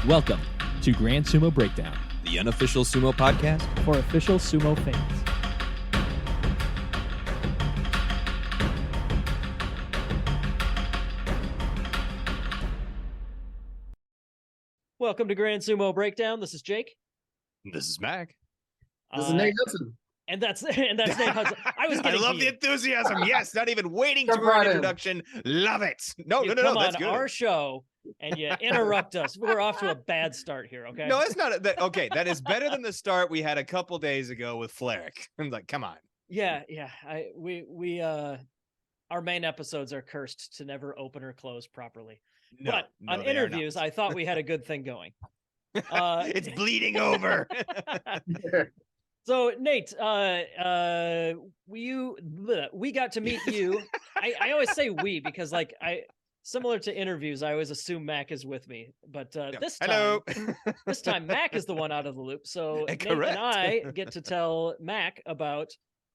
Welcome to Grand Sumo Breakdown, the unofficial sumo podcast for official sumo fans. Welcome to Grand Sumo Breakdown. This is Jake. This is Mac. This is Nate Hudson. And that's Nate Hudson. I love the enthusiasm. Yes, not even waiting to Jump an right in. Love it. No, You no, come that's on good. our show and you interrupt us. We're off to a bad start here, okay? No, it's not. Okay, that is better than the start we had a couple days ago with Fleric. I'm like, come on. Yeah. We our main episodes are cursed to never open or close properly. No, but no, on they are interviews, not. I thought we had a good thing going. It's bleeding over. So Nate, we got to meet you. I always say we because similar to interviews, I always assume Mac is with me. But this time, Hello. this time Mac is the one out of the loop. So Nate Correct. and I get to tell Mac about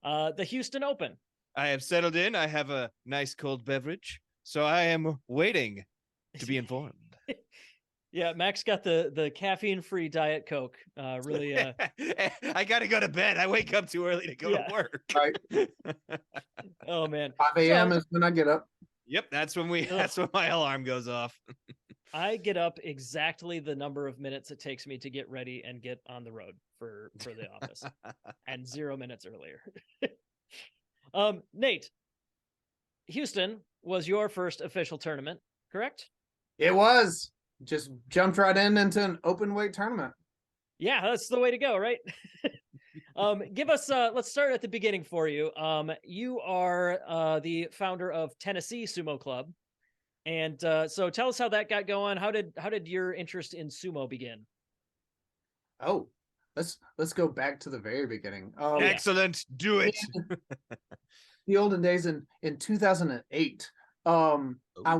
the Houston Open. I have settled in. I have a nice cold beverage, so I am waiting to be informed. Yeah, Mac's got the caffeine-free Diet Coke. Really. I gotta go to bed. I wake up too early to go to work. Right. Oh man. 5 a.m. is when I get up. Yep, that's when my alarm goes off. I get up exactly the number of minutes it takes me to get ready and get on the road for the office, and 0 minutes earlier. Nate, Houston was your first official tournament, correct? It was. Just jumped right into an open weight tournament. Yeah, that's the way to go, right? Give us let's start at the beginning for you. You are the founder of Tennessee Sumo Club. And so tell us how that got going. How did your interest in sumo begin? Oh, let's go back to the very beginning. Excellent. Do it. The olden days in 2008. I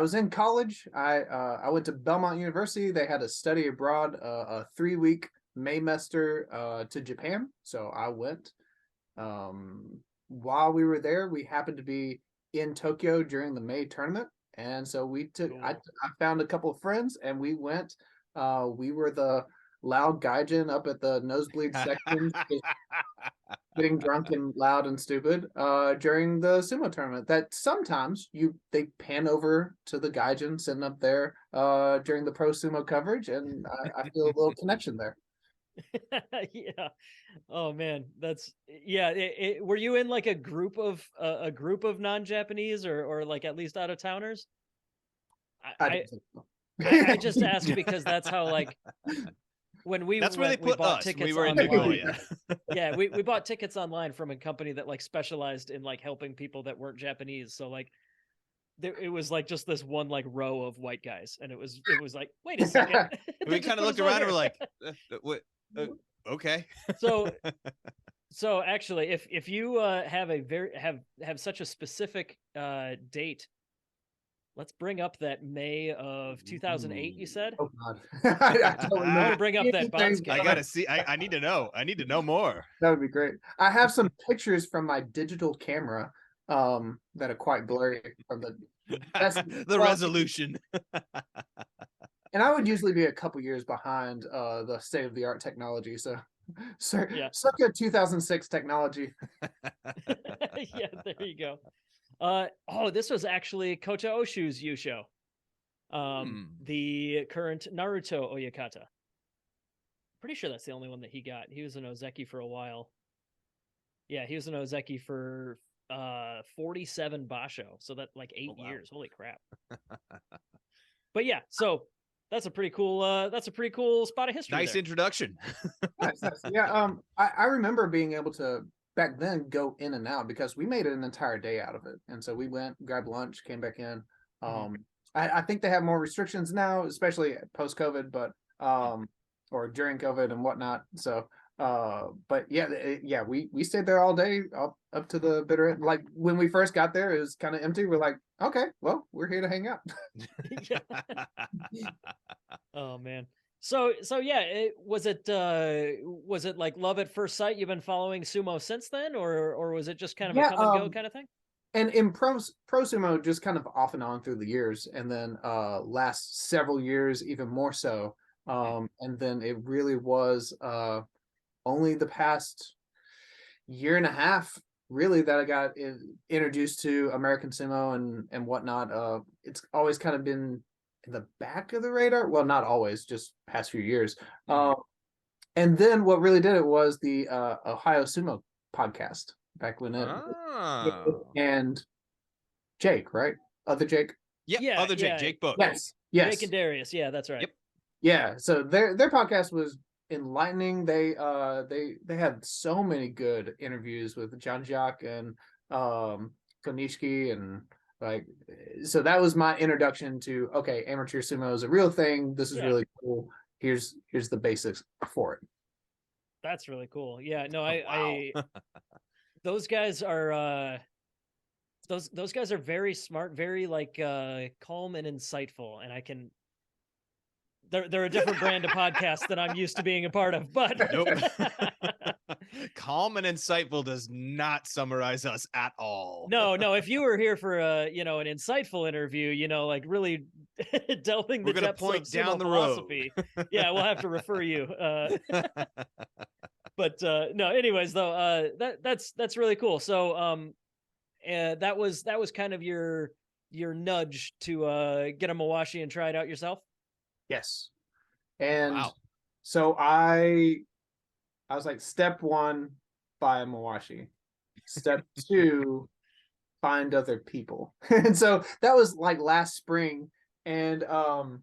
was in college. I went to Belmont University. They had a study abroad, a 3-week Maymester to Japan. So I went. While we were there, we happened to be in Tokyo during the May tournament, and so we took. Cool. I found a couple of friends, and we went. We were the loud gaijin up at the nosebleed section, just getting drunk and loud and stupid during the sumo tournament. That sometimes they pan over to the gaijin sitting up there during the pro sumo coverage, and I feel a little connection there. Yeah. Oh man, that's were you in like a group of non-Japanese or like at least out of towners? I just asked because that's how like when we That's where they put bought us. tickets We were in online. Nagoya. Yeah, we bought tickets online from a company that like specialized in like helping people that weren't Japanese. So like it was like just this one like row of white guys, and it was like, wait a second. We kind of looked around and we're like, what? Okay. So actually, if you have have such a specific date, let's bring up that May of 2008. You said. Oh God, I totally I know. want to bring up that box. I gotta see. I need to know. I need to know more. That would be great. I have some pictures from my digital camera that are quite blurry from the resolution. And I would usually be a couple years behind the state of the art technology. So, circa 2006 technology. Yeah, there you go. This was actually Kota Oshu's Yusho. The current Naruto Oyakata. Pretty sure that's the only one that he got. He was an Ozeki for a while. Yeah, he was an Ozeki for 47 basho. So that like 8 years. Holy crap. But yeah, so that's a pretty cool spot of history. Nice there. introduction. Nice. Yeah. I remember being able to back then go in and out because we made an entire day out of it. And so we went, grabbed lunch, came back in. I think they have more restrictions now, especially post COVID, but or during COVID and whatnot. So but yeah, we stayed there all day up to the bitter end. Like when we first got there, it was kind of empty. We're like, okay, well, we're here to hang out. Oh man. So yeah, was it like love at first sight? You've been following sumo since then, or was it just kind of a come and go kind of thing? And in pro sumo, just kind of off and on through the years, and then last several years even more so. And then it really was only the past year and a half really that I got introduced to American sumo and whatnot. It's always kind of been in the back of the radar. Well, not always, just past few years. And then what really did it was the Ohio Sumo podcast back when it and Jake, right? Other Jake? Yeah, other Jake, Jake Book. Yes. Jake and Darius. Yeah, that's right. Yep. Yeah. So their podcast was enlightening. They had so many good interviews with John Jacques and Konishiki, and like, so that was my introduction to, okay, amateur sumo is a real thing. This is really cool. Here's the basics for it. That's really cool. Yeah, no, Wow. I those guys are those guys are very smart, very like calm and insightful, and I can they're a different brand of podcast than I'm used to being a part of, but nope. Calm and insightful does not summarize us at all. No, if you were here for an insightful interview, like really delving the depths of sumo philosophy, yeah, we'll have to refer you. But no, anyways, though, that's really cool. So that was kind of your nudge to get a Mawashi and try it out yourself. Yes. And so I was like, step 1, buy a Mawashi. Step 2, find other people. And so that was like last spring. And a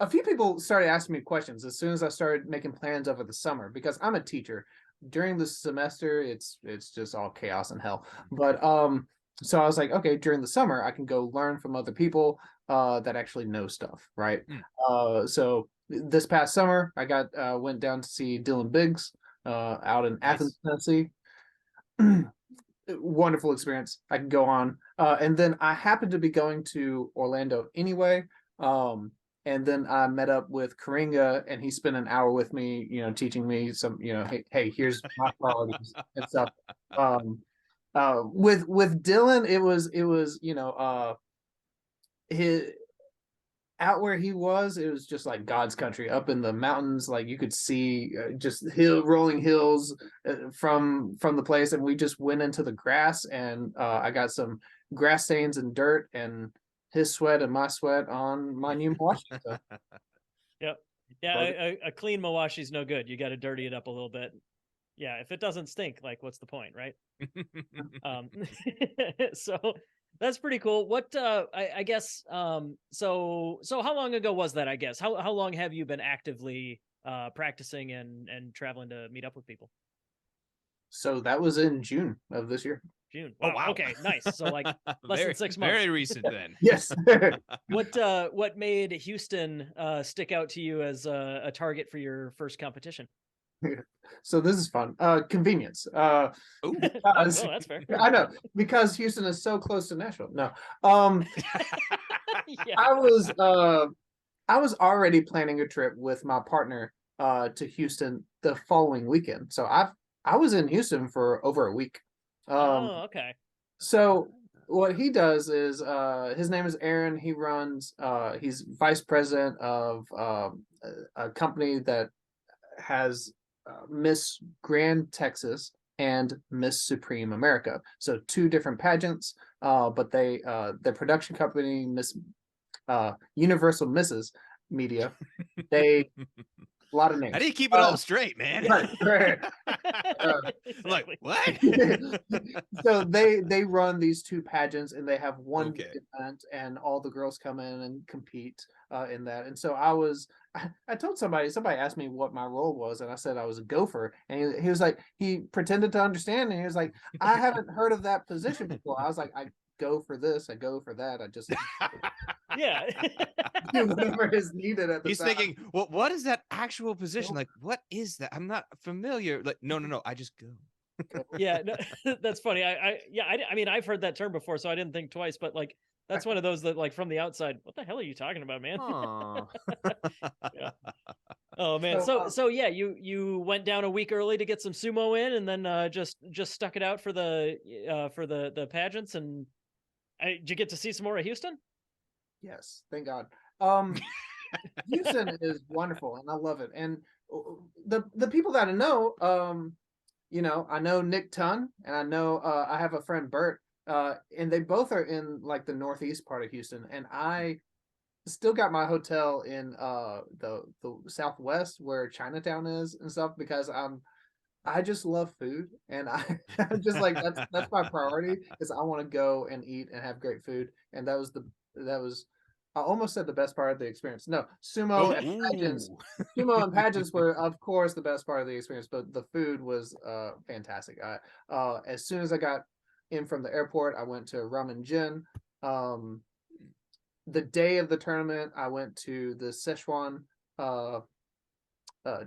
few people started asking me questions as soon as I started making plans over the summer, because I'm a teacher. During the semester, it's just all chaos and hell. But so I was like, okay, during the summer, I can go learn from other people that actually know stuff, right? So this past summer, I went down to see Dylan Biggs out in Athens, Tennessee. Wonderful experience. I can go on. And then I happened to be going to Orlando anyway. And then I met up with Karinga, and he spent an hour with me, teaching me some, hey, here's my qualities and stuff. With Dylan, it was his out where he was, it was just like God's country up in the mountains. Like you could see just rolling hills from the place, and we just went into the grass, and I got some grass stains and dirt and his sweat and my sweat on my new Mawashi. So. Yep. Yeah, a clean Mawashi is no good. You got to dirty it up a little bit. Yeah, if it doesn't stink, like what's the point, right? So that's pretty cool. What I guess so how long ago was that, I guess? How long have you been actively practicing and traveling to meet up with people? So that was in June of this year. June. Wow. Oh, wow. Okay, nice. So like less than 6 months. Very recent then. Yes. What made Houston stick out to you as a target for your first competition? So this is fun. Convenience. Oh, that's fair. I know, because Houston is so close to Nashville. No. Yeah. I was already planning a trip with my partner to Houston the following weekend. So I was in Houston for over a week. Okay. So what he does is his name is Aaron. He runs he's vice president of a company that has Miss Grand Texas and Miss Supreme America. So 2 different pageants, but their production company, Miss Universal Mrs. Media, they a lot of names. How do you keep it all straight, man? Right. Like what? So they run these 2 pageants, and they have one event, and all the girls come in and compete in that. And so I told somebody asked me what my role was, and I said I was a gopher, and he was like, he pretended to understand, and he was like, I haven't heard of that position before. I was like, I go for this, I go for that, I just yeah. do whatever is needed at the He's time. thinking, well, what is that actual position? Like, what is that? I'm not familiar. Like, no, I just go. Yeah, no, that's funny. I mean, I've heard that term before, so I didn't think twice. But like, That's one of those that, like, from the outside, what the hell are you talking about, man? Aw. Yeah. Oh man. So, So yeah, you went down a week early to get some sumo in, and then just stuck it out for the pageants. And did you get to see some more of Houston? yes, thank God. Um, Houston is wonderful, and I love it. And the people that I know, I know Nick Ton, and I know I have a friend Bert, and they both are in like the northeast part of Houston, and I still got my hotel in the southwest where Chinatown is and stuff because I just love food, and I'm just like that's my priority is I want to go and eat and have great food, and that was I almost said the best part of the experience. No, sumo and pageants were of course the best part of the experience, but the food was fantastic. As soon as I got in from the airport, I went to Ramen Jin. The day of the tournament, I went to the Szechuan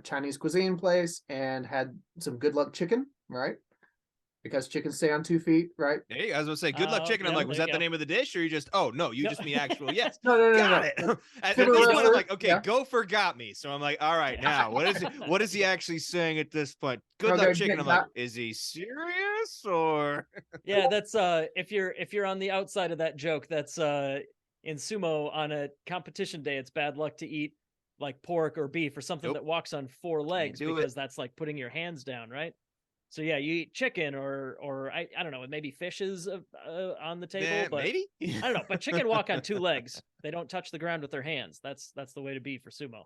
Chinese cuisine place and had some good luck chicken, right? Because chickens stay on 2 feet, right? Hey, I was gonna say, good luck chicken. I'm Yeah, like, was there that you the go. name of the dish, or you just? Oh no, you No. just mean actual. Yes, No, got it. no. At Chicken this point, I'm wrestler, like, okay, yeah. Gopher got me. So I'm like, all right, now what is he actually saying at this point? Good Okay, luck chicken. I'm like, got- is he serious or? Yeah, that's if you're on the outside of that joke, that's in sumo on a competition day, it's bad luck to eat like pork or beef or something Nope. that walks on four legs do it. because that's like putting your hands down, right? So yeah, you eat chicken or I don't know, maybe fish is on the table, but Maybe. I don't know. But chicken walk on 2 legs. They don't touch the ground with their hands. That's the way to be for sumo.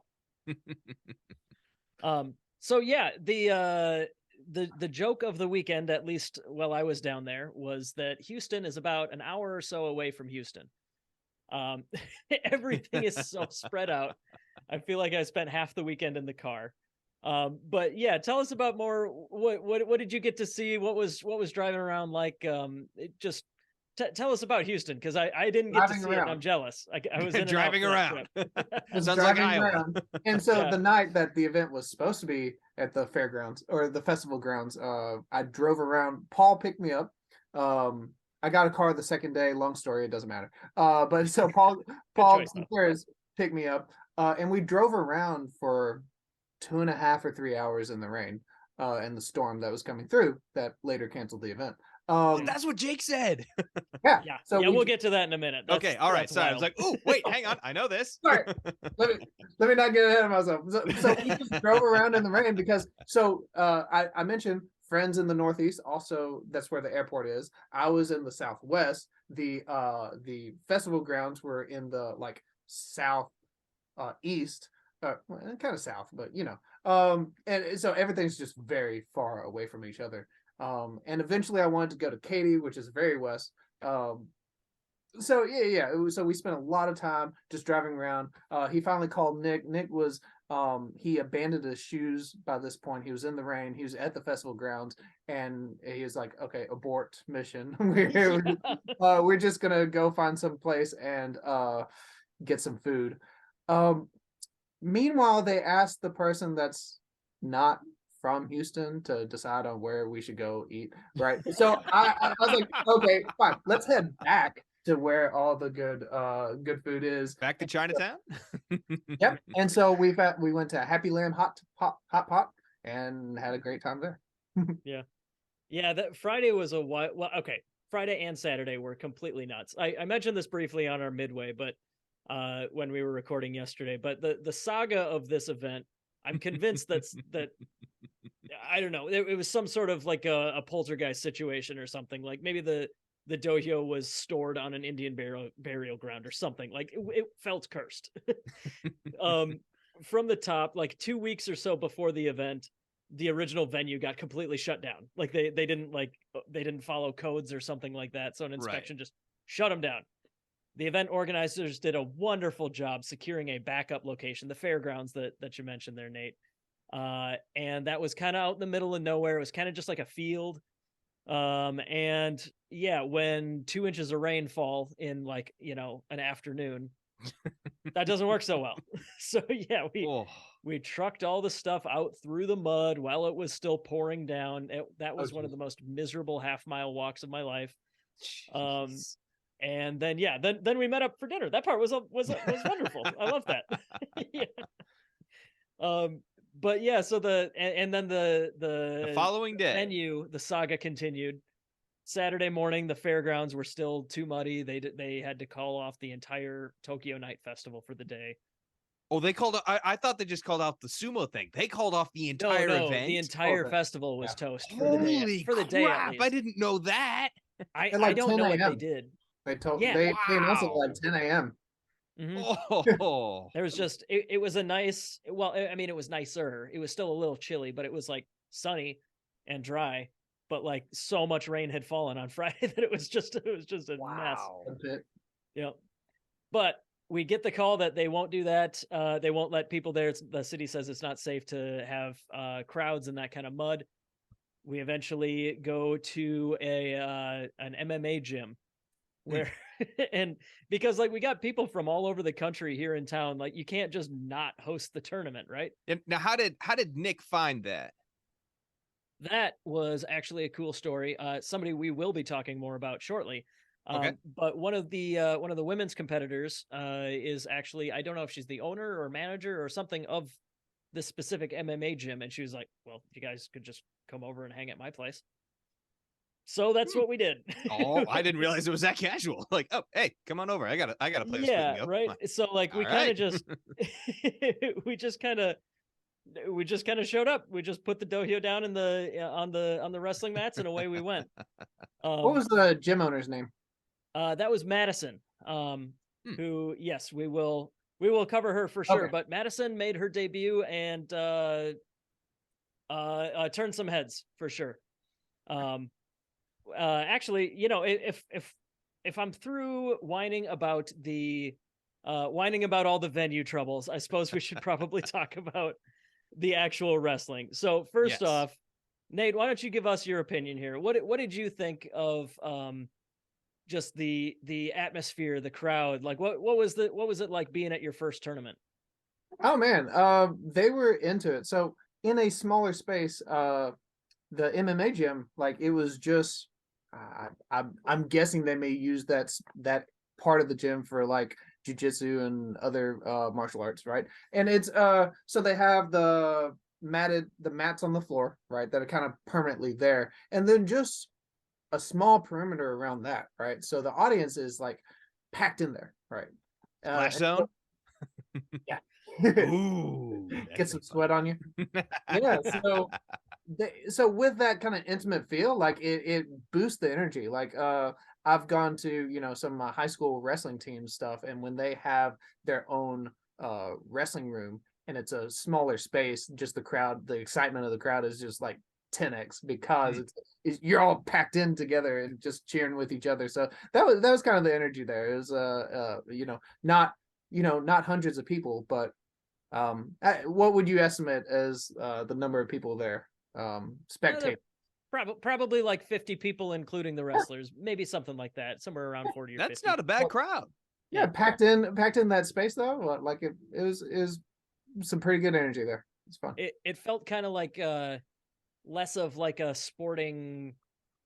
So yeah, the joke of the weekend, at least while I was down there, was that Houston is about an hour or so away from Houston. Everything is so spread out. I feel like I spent half the weekend in the car. But yeah, tell us about more. What did you get to see? What was driving around like? Tell us about Houston, because I didn't get to Driving see it, and I'm around. jealous. I was in and out Driving for that around. trip. Was Sounds like driving Iowa. around. And so Yeah. the night that the event was supposed to be at the fairgrounds or the festival grounds, I drove around. Paul picked me up. I got a car the second day. Long story, it doesn't matter. But so Paul choice, though. Gutierrez picked me up, and we drove around for 2.5 or 3 hours in the rain, and the storm that was coming through that later canceled the event. That's what Jake said. Yeah. Yeah. So We'll get to that in a minute. Okay, all right. that's Sorry, I was wild. like, oh, wait, hang on, I know this. Sorry. let me not get ahead of myself. So we just drove around in the rain because I mentioned friends in the Northeast. Also, that's where the airport is. I was in the Southwest. The festival grounds were in the like south east, kind of south, but and so everything's just very far away from each other. And eventually I wanted to go to Katy, which is very west. So yeah. So we spent a lot of time just driving around. He finally called Nick. Nick was he abandoned his shoes by this point. He was in the rain. He was at the festival grounds, and he was like, "Okay, abort mission. We're just gonna go find some place and get some food." Meanwhile, they asked the person that's not from Houston to decide on where we should go eat, right? So I was like, okay, fine, let's head back to where all the good food is. Back to Chinatown. Yep. And so we went to Happy Lamb Hot Pot and had a great time there. Yeah, that Friday was a while. Well, okay, Friday and Saturday were completely nuts. I mentioned this briefly on our midway, but when we were recording yesterday. But the saga of this event, I'm convinced that I don't know. It was some sort of like a poltergeist situation or something. Like maybe the dohyo was stored on an Indian burial ground or something. Like it felt cursed. From the top, like 2 weeks or so before the event, the original venue got completely shut down. Like they didn't follow codes or something like that. So an inspection just shut them down. The event organizers did a wonderful job securing a backup location, the fairgrounds that you mentioned there, Nate. And that was kind of out in the middle of nowhere. It was kind of just like a field. And yeah, when 2 inches of rain fall in like, an afternoon, that doesn't work so well. So yeah, we trucked all the stuff out through the mud while it was still pouring down. That was one of the most miserable half-mile walks of my life. And then then we met up for dinner. That part was wonderful. I love that. Yeah. But yeah, so and then The following day. venue, the saga continued. Saturday morning, the fairgrounds were still too muddy. They had to call off the entire Tokyo Night Festival for the day. Oh, they called. I thought they just called off the sumo thing. They called off the entire event. The entire festival was toast for the day. Holy For the day, at crap! least. I didn't know that. I like don't know 10 what they a.m. did. They told Yeah. they announced it Wow. like 10 a.m. Oh, There was just it was a nice. Well, I mean, it was nicer. It was still a little chilly, but it was like sunny and dry. But like so much rain had fallen on Friday that it was just a mess. That's it. Yeah. But we get the call that they won't do that. They won't let people there. The city says it's not safe to have crowds in that kind of mud. We eventually go to an MMA gym where and because like we got people from all over the country here in town, like you can't just not host the tournament, right? And now how did Nick find that? That was actually a cool story. Somebody we will be talking more about shortly. Okay. But one of the women's competitors is actually, I don't know if she's the owner or manager or something of this specific MMA gym, and she was like, "Well, you guys could just come over and hang at my place." So that's what we did. Oh, I didn't realize it was that casual. Like, oh, hey, come on over. I got a place we can go. Right. So like we All kind of right. just we just kind of showed up. We just put the dohyo down in on the wrestling mats, and away we went. What was the gym owner's name? That was Madison. Who, yes, we will cover her for sure. Okay. But Madison made her debut and turned some heads for sure. Actually, you know, if I'm through whining about all the venue troubles, I suppose we should probably talk about the actual wrestling. So first Yes. off, Nate, why don't you give us your opinion here? What did you think of just the atmosphere, the crowd? Like what was it like being at your first tournament? Oh man, they were into it. So in a smaller space, the MMA gym, like it was just, I'm guessing they may use that part of the gym for like jujitsu and other martial arts, right? And it's so they have the mats on the floor, right, that are kind of permanently there, and then just a small perimeter around that, right? So the audience is like packed in there, right? Splash zone. Yeah. Ooh, Get some sweat on you. Yeah. So with that kind of intimate feel, like it boosts the energy. Like I've gone to, you know, some high school wrestling team stuff, and when they have their own wrestling room and it's a smaller space, just the excitement of the crowd is just like 10x because you're all packed in together and just cheering with each other. So that was kind of the energy there. It was not hundreds of people, but what would you estimate as the number of people there? Spectators. Probably like 50 people, including the wrestlers, maybe something like that, somewhere around 40 or 50. That's not a bad crowd. Yeah, packed in that space though. Like it was some pretty good energy there. It's fun. It felt kind of like less of like a sporting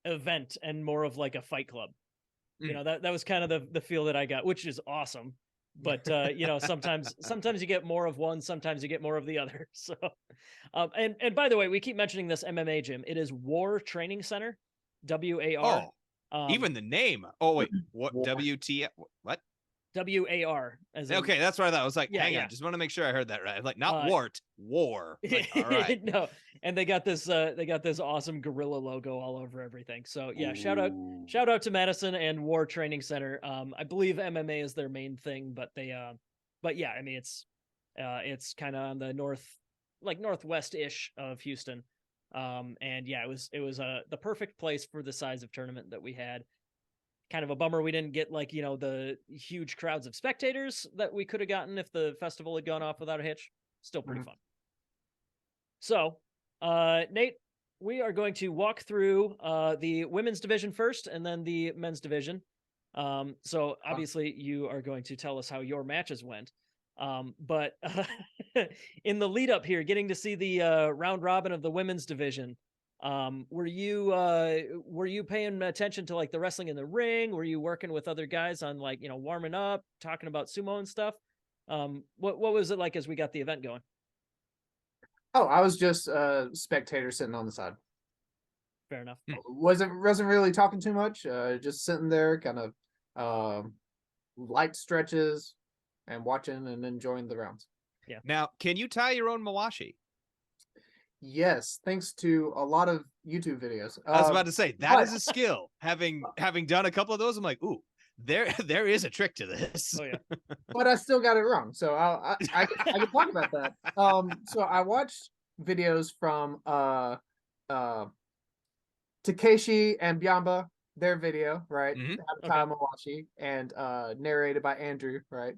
event and more of like a fight club. You know, that was kind of the feel that I got, which is awesome. But you know, sometimes you get more of one, sometimes you get more of the other. So and by the way, we keep mentioning this MMA gym. It is War Training Center, WAR. Even the name. Oh wait, what? WTF? What? WAR. As in, Okay, that's what I thought. I was like, Yeah, hang yeah. on, just want to make sure I heard that right. Like, not wart, war. Like, all right. No, and they got this awesome gorilla logo all over everything. So yeah, shout out to Madison and War Training Center. I believe MMA is their main thing, but but yeah, I mean it's kind of on the northwest-ish of Houston. And yeah, it was the perfect place for the size of tournament that we had. Kind of a bummer we didn't get like, you know, the huge crowds of spectators that we could have gotten if the festival had gone off without a hitch. Still pretty fun. So, Nate, we are going to walk through the women's division first and then the men's division. So obviously you are going to tell us how your matches went. But in the lead up here, getting to see the round robin of the women's division, Were you paying attention to like the wrestling in the ring? Were you working with other guys on like, warming up, talking about sumo and stuff? What was it like as we got the event going? Oh, I was just a spectator sitting on the side. Fair enough. Wasn't really talking too much. Just sitting there, kind of light stretches and watching and enjoying the rounds. Yeah. Now, can you tie your own mawashi? Yes, thanks to a lot of YouTube videos. I was about to say that is a skill. Having done a couple of those, I'm like, ooh, there is a trick to this. Oh yeah. But I still got it wrong, so I can talk about that. So I watched videos from Takeshi and Byamba, their video, right? Mhm. Avatar Mawashi, and narrated by Andrew, right?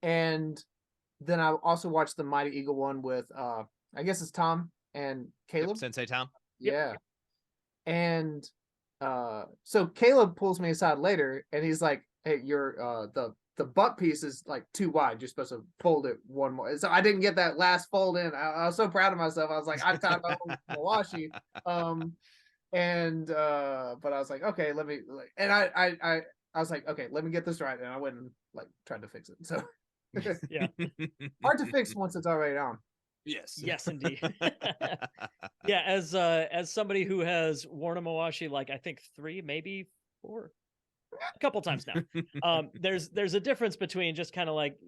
And then I also watched the Mighty Eagle one with I guess it's Tom and Caleb. Yep, Sensei Tom. Yeah. And so Caleb pulls me aside later and he's like, hey, you're the butt piece is like too wide. You're supposed to fold it one more. So I didn't get that last fold in. I was so proud of myself. I was like, I tied my own Mawashi. And but I was like, okay, let me and I was like, okay, let me get this right. And I went and like tried to fix it. So Yeah. hard to fix once it's already on. Yes. Yes, indeed. Yeah, as somebody who has worn a mawashi like I think 3, maybe 4, a couple times now. There's a difference between just kind of like,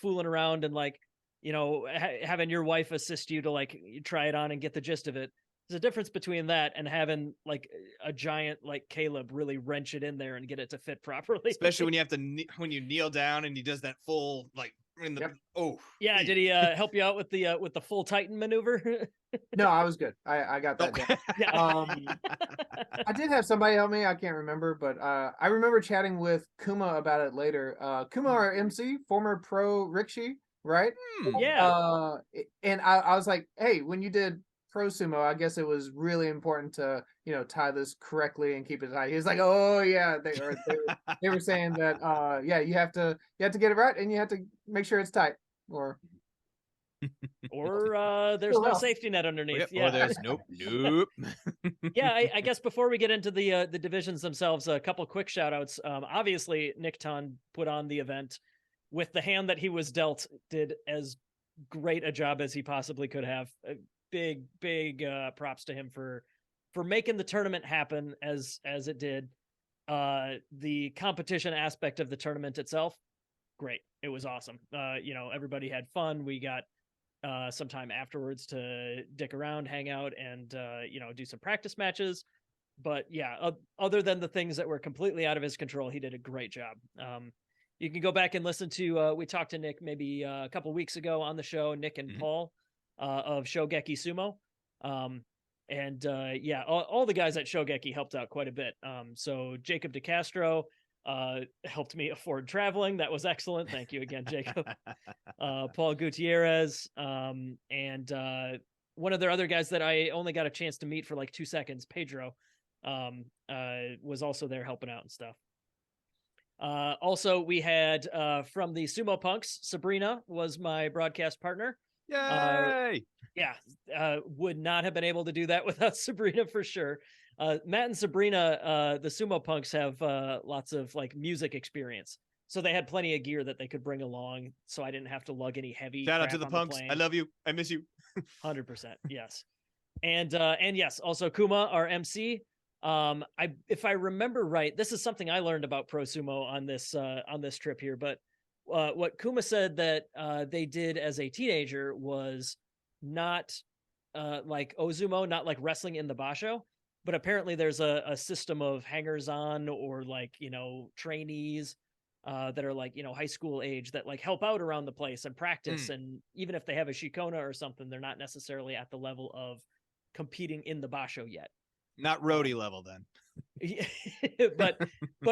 fooling around and like, having your wife assist you to like try it on and get the gist of it. There's a difference between that and having like a giant like Caleb really wrench it in there and get it to fit properly. Especially when you have to when you kneel down and he does that full like in the Yeah, did he help you out with the full Titan maneuver? No, I was good. I got that down. Yeah. I did have somebody help me. I can't remember, but I remember chatting with Kuma about it later. Kuma, our MC, former pro Rikishi, right? Yeah. And I was like, hey, when you did pro sumo, I guess it was really important to tie this correctly and keep it tight. He was like, oh yeah, they were saying that yeah, you have to get it right and you have to make sure it's tight or there's no safety net underneath. Yeah. Or there's nope. Yeah, I guess before we get into the divisions themselves, a couple quick shout outs. Obviously, Nick Ton put on the event with the hand that he was dealt, did as great a job as he possibly could have. Big props to him for making the tournament happen as it did. The competition aspect of the tournament itself, great. It was awesome. Everybody had fun. We got some time afterwards to dick around, hang out, and do some practice matches. But yeah, other than the things that were completely out of his control, he did a great job. You can go back and listen to we talked to Nick maybe a couple weeks ago on the show, Nick and Paul of Shogeki Sumo. All the guys at Shogeki helped out quite a bit. So Jacob DeCastro helped me afford traveling. That was excellent. Thank you again, Jacob. Paul Gutierrez, and one of their other guys that I only got a chance to meet for like 2 seconds, Pedro, was also there helping out and stuff. Also, we had from the Sumo Punks, Sabrina was my broadcast partner. Yay! Would not have been able to do that without Sabrina for sure. Matt and Sabrina, the Sumo Punks, have lots of like music experience, so they had plenty of gear that they could bring along. So I didn't have to lug any heavy. Shout out to the Punks. I love you. I miss you. 100%. Yes, and yes, also Kuma, our MC. If I remember right, this is something I learned about pro sumo on this trip here, but what Kuma said that they did as a teenager was not like Ozumo, not like wrestling in the basho, but apparently there's a system of hangers on or like, trainees that are like, high school age that like help out around the place and practice. And even if they have a shikona or something, they're not necessarily at the level of competing in the basho yet. Not roadie level then. but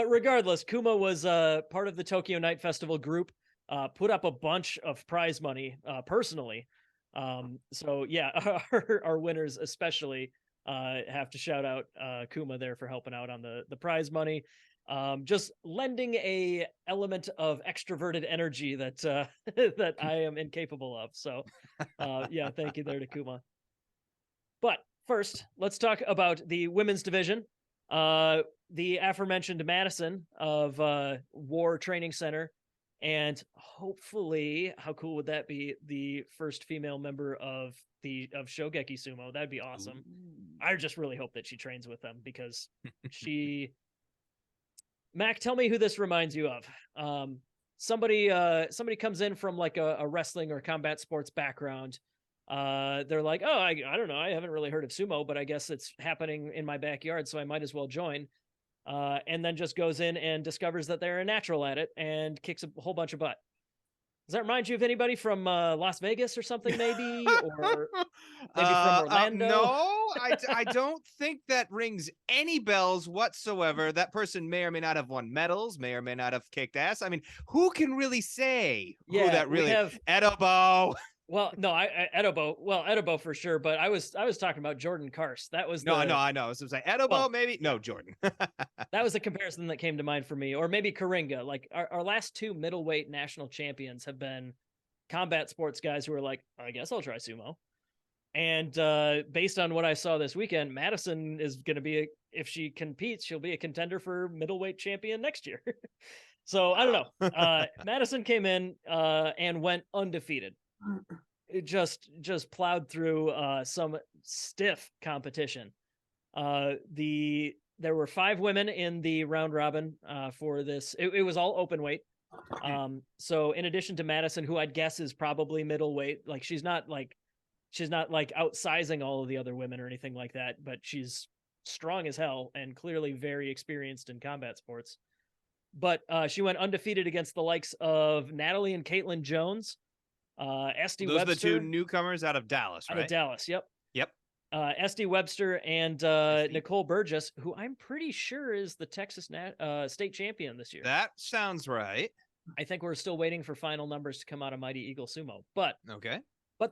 regardless, Kuma was part of the Tokyo Night Festival group, put up a bunch of prize money personally. So yeah, our winners especially have to shout out Kuma there for helping out on the prize money. Just lending a element of extroverted energy that that I am incapable of. So yeah, thank you there to Kuma. But first, let's talk about the women's division. The aforementioned Madison of War Training Center, and hopefully, how cool would that be? The first female member of Shogeki Sumo. That'd be awesome. Ooh. I just really hope that she trains with them because she. Mac, tell me who this reminds you of. Somebody comes in from like a wrestling or combat sports background. They're like, oh, I don't know, I haven't really heard of sumo, but I guess it's happening in my backyard, so I might as well join. And then just goes in and discovers that they're a natural at it and kicks a whole bunch of butt. Does that remind you of anybody from Las Vegas or something, maybe? Or maybe from Orlando? No, I don't think that rings any bells whatsoever. That person may or may not have won medals, may or may not have kicked ass. I mean, who can really say who that really have Edobo. Well, no, Edobo for sure, but I was talking about Jordan Karst. That was I know. So it's like Edobo, well, maybe? No, Jordan. That was the comparison that came to mind for me. Or maybe Karinga. Like our last two middleweight national champions have been combat sports guys who are like, I guess I'll try sumo. And based on what I saw this weekend, Madison is going to be, if she competes, she'll be a contender for middleweight champion next year. So I don't know. Madison came in and went undefeated. It just plowed through some stiff competition. There were 5 women in the round robin for this. It was all open weight. So in addition to Madison, who I'd guess is probably middleweight, like she's not like outsizing all of the other women or anything like that, but she's strong as hell and clearly very experienced in combat sports. But she went undefeated against the likes of Natalie and Caitlin Jones. Esty Those Webster, are the 2 newcomers out of Dallas, right? Out of Dallas, yep. Esty Webster and Nicole Burgess, who I'm pretty sure is the Texas state champion this year. That sounds right. I think we're still waiting for final numbers to come out of Mighty Eagle Sumo, but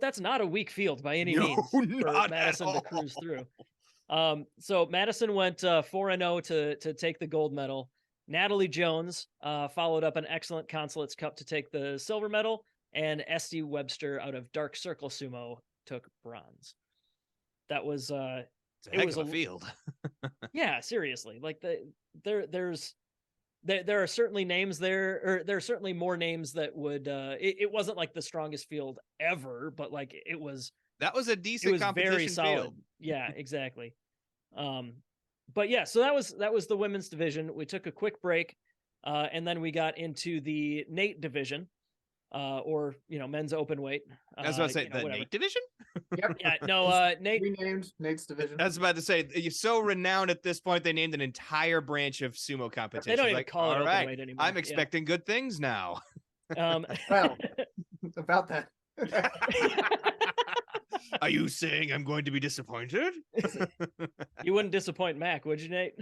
that's not a weak field by any means for Madison to cruise through. So Madison went 4-0 to take the gold medal. Natalie Jones followed up an excellent Consulates Cup to take the silver medal, and Esty Webster out of Dark Circle Sumo took bronze. That was it's a heck of a field. Yeah, seriously. Like there are certainly names there, or there are certainly more names that would it wasn't like the strongest field ever, but like that was a decent competition very solid field. Yeah, exactly. But yeah, so that was the women's division. We took a quick break, and then we got into the Nate division, or men's open weight. I was about to say the whatever. Nate division. Yep. Yeah, no, Nate renamed Nate's division. I was about to say, you're so renowned at this point. They named an entire branch of sumo competition. They don't even call it open weight anymore. I'm expecting good things now. Well, about that. Are you saying I'm going to be disappointed? You wouldn't disappoint Mac, would you, Nate?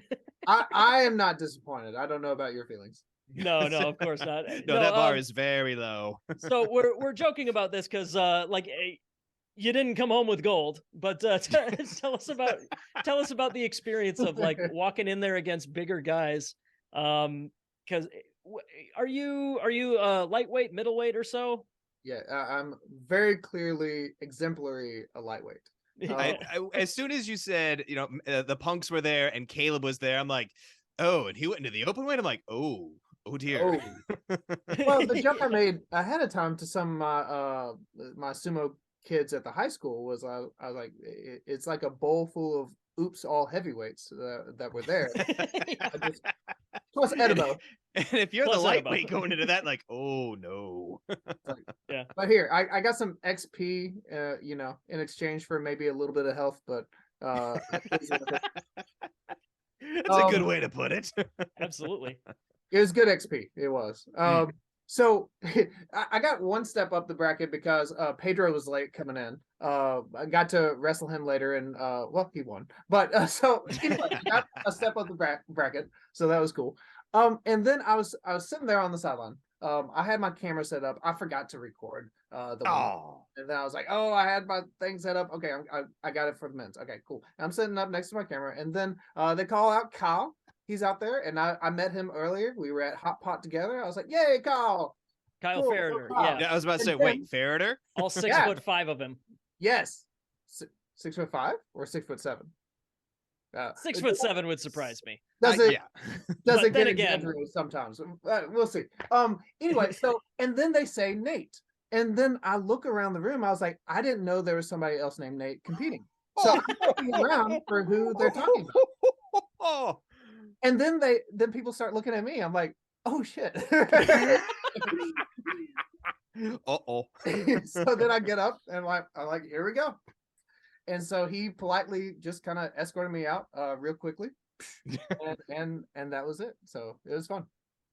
I am not disappointed. I don't know about your feelings. No, of course not. No, that bar is very low. So we're joking about this because you didn't come home with gold, but tell us about the experience of like walking in there against bigger guys. Because are you lightweight, middleweight, or so? Yeah, I'm very clearly exemplary a lightweight. As soon as you said, the punks were there and Caleb was there, I'm like, oh, and he went into the open weight. I'm like, oh dear. Oh. Well, the jump I made ahead of time to some my sumo kids at the high school was I was like, it's like a bowl full of oops all heavyweights that were there. Plus Edobo. And if you're Plus the lightweight Edobo. going into that, like, oh no. Yeah. But here, I got some XP, in exchange for maybe a little bit of health, but That's a good way to put it. Absolutely. it was good XP. It was. So I got one step up the bracket because Pedro was late coming in. I got to wrestle him later, and he won. But so anyway, I got a step up the bracket, so that was cool. And then I was sitting there on the sideline. I had my camera set up. I forgot to record the one. And then I was like, oh, I had my thing set up. Okay, I got it for the men's. Okay, cool. And I'm sitting up next to my camera, and then they call out Kyle. He's out there, and I met him earlier. We were at Hot Pot together. I was like, yay, Kyle! Kyle Cool, Farrader. Kyle. Yeah. Yeah, I was about to say, And then- wait, Farrader? All 6'5" of him. Yes. 6'5" or 6'7"? 6'7" would surprise me. Does it? Yeah. Does But it then get again- exaggerated sometimes? We'll see. Anyway, so and then they say Nate, and then I look around the room. I was like, I didn't know there was somebody else named Nate competing. So I'm looking around for who they're talking about. Oh. And then people start looking at me. I'm like, oh shit. Uh-oh. So then I get up and I'm like, here we go. And so he politely just kind of escorted me out real quickly. and that was it. So it was fun.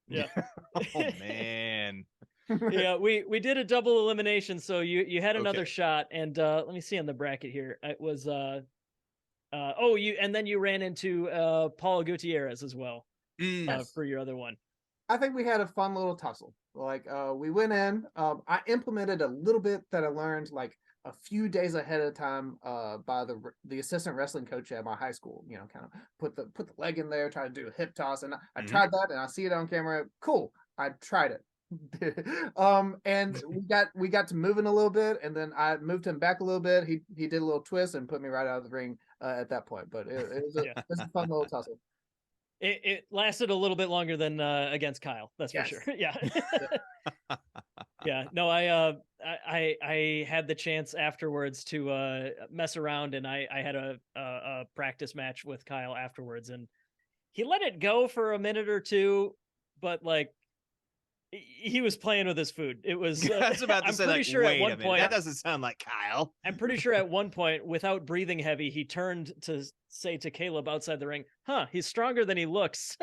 Yeah. Oh man. Yeah, we did a double elimination, so you had another Okay. shot, and let me see on the bracket here. It was and then you ran into Paul Gutierrez as well Yes. for your other one. I think we had a fun little tussle. Like we went in. I implemented a little bit that I learned like a few days ahead of time by the assistant wrestling coach at my high school. You know, kind of put the leg in there, try to do a hip toss, and I tried that, and I see it on camera. Cool, I tried it. And we got to moving a little bit, and then I moved him back a little bit. He did a little twist and put me right out of the ring at that point. But it was a fun little tussle. It lasted a little bit longer than against Kyle, that's Yes. for sure. Yeah. Yeah. No, I had the chance afterwards to mess around, and I had a practice match with Kyle afterwards, and he let it go for a minute or two, but like he was playing with his food. It was I was about to I'm say, pretty like, sure wait at one a minute, point that doesn't sound like Kyle. I'm pretty sure at one point, without breathing heavy, he turned to say to Caleb outside the ring, he's stronger than he looks.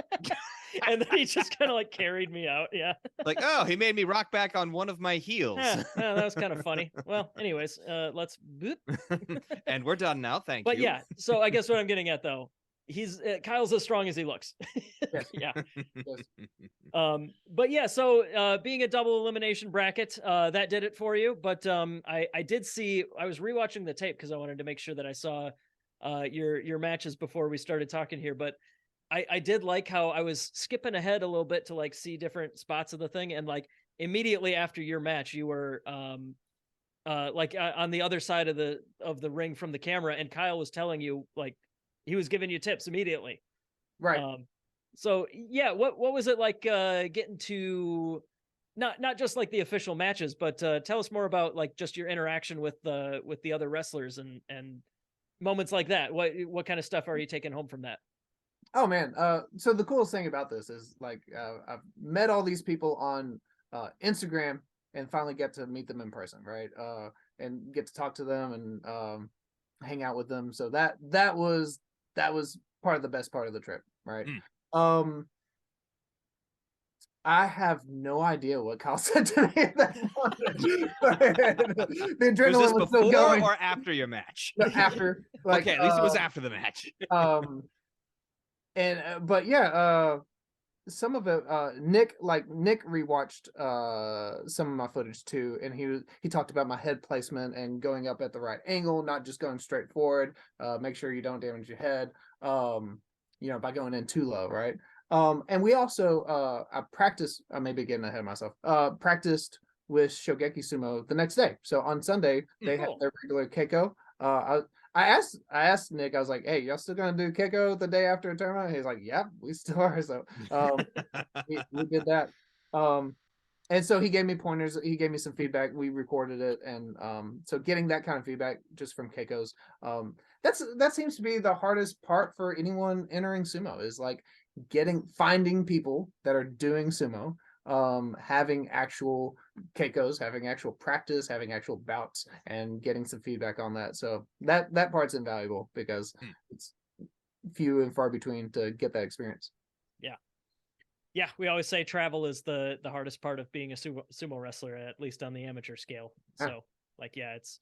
And then he just kind of like carried me out. Yeah. Like, oh, he made me rock back on one of my heels. Yeah, that was kind of funny. Well, anyways, let's boop. And we're done now. Thank But you. yeah, so I guess what I'm getting at though, he's Kyle's as strong as he looks. Yes. Yeah. Yes. But yeah, so being a double elimination bracket, that did it for you. But I did see, I was rewatching the tape because I wanted to make sure that I saw your matches before we started talking here. But I did like how I was skipping ahead a little bit to like see different spots of the thing, and like immediately after your match, you were like on the other side of the ring from the camera, and Kyle was telling you like he was giving you tips immediately. Right. So yeah, what was it like getting to not just like the official matches, but tell us more about like just your interaction with the other wrestlers and moments like that. What kind of stuff are you taking home from that? Oh man. So the coolest thing about this is like I've met all these people on Instagram and finally get to meet them in person, right? And get to talk to them and hang out with them. So that was part of the best part of the trip, right? I have no idea what Kyle said to me at that point. The adrenaline Was this was still before going. or after your match? After, like, Okay, at least it was after the match. But yeah, some of it, Nick rewatched some of my footage too, and he talked about my head placement and going up at the right angle, not just going straight forward. Make sure you don't damage your head. By going in too low, right? And we also I practiced. I may be getting ahead of myself. Practiced with Shogeki Sumo the next day. So on Sunday they had their regular Keiko. I asked Nick. I was like, "Hey, y'all still gonna do Keiko the day after a tournament?" He's like, "Yeah, we still are." So we did that. And so he gave me pointers. He gave me some feedback. We recorded it, and so getting that kind of feedback just from Keiko's, that seems to be the hardest part for anyone entering sumo is like finding people that are doing sumo, having actual Keikos, having actual practice, having actual bouts, and getting some feedback on that. So that part's invaluable because it's few and far between to get that experience. Yeah, we always say travel is the hardest part of being a sumo wrestler, at least on the amateur scale. So like, yeah, it's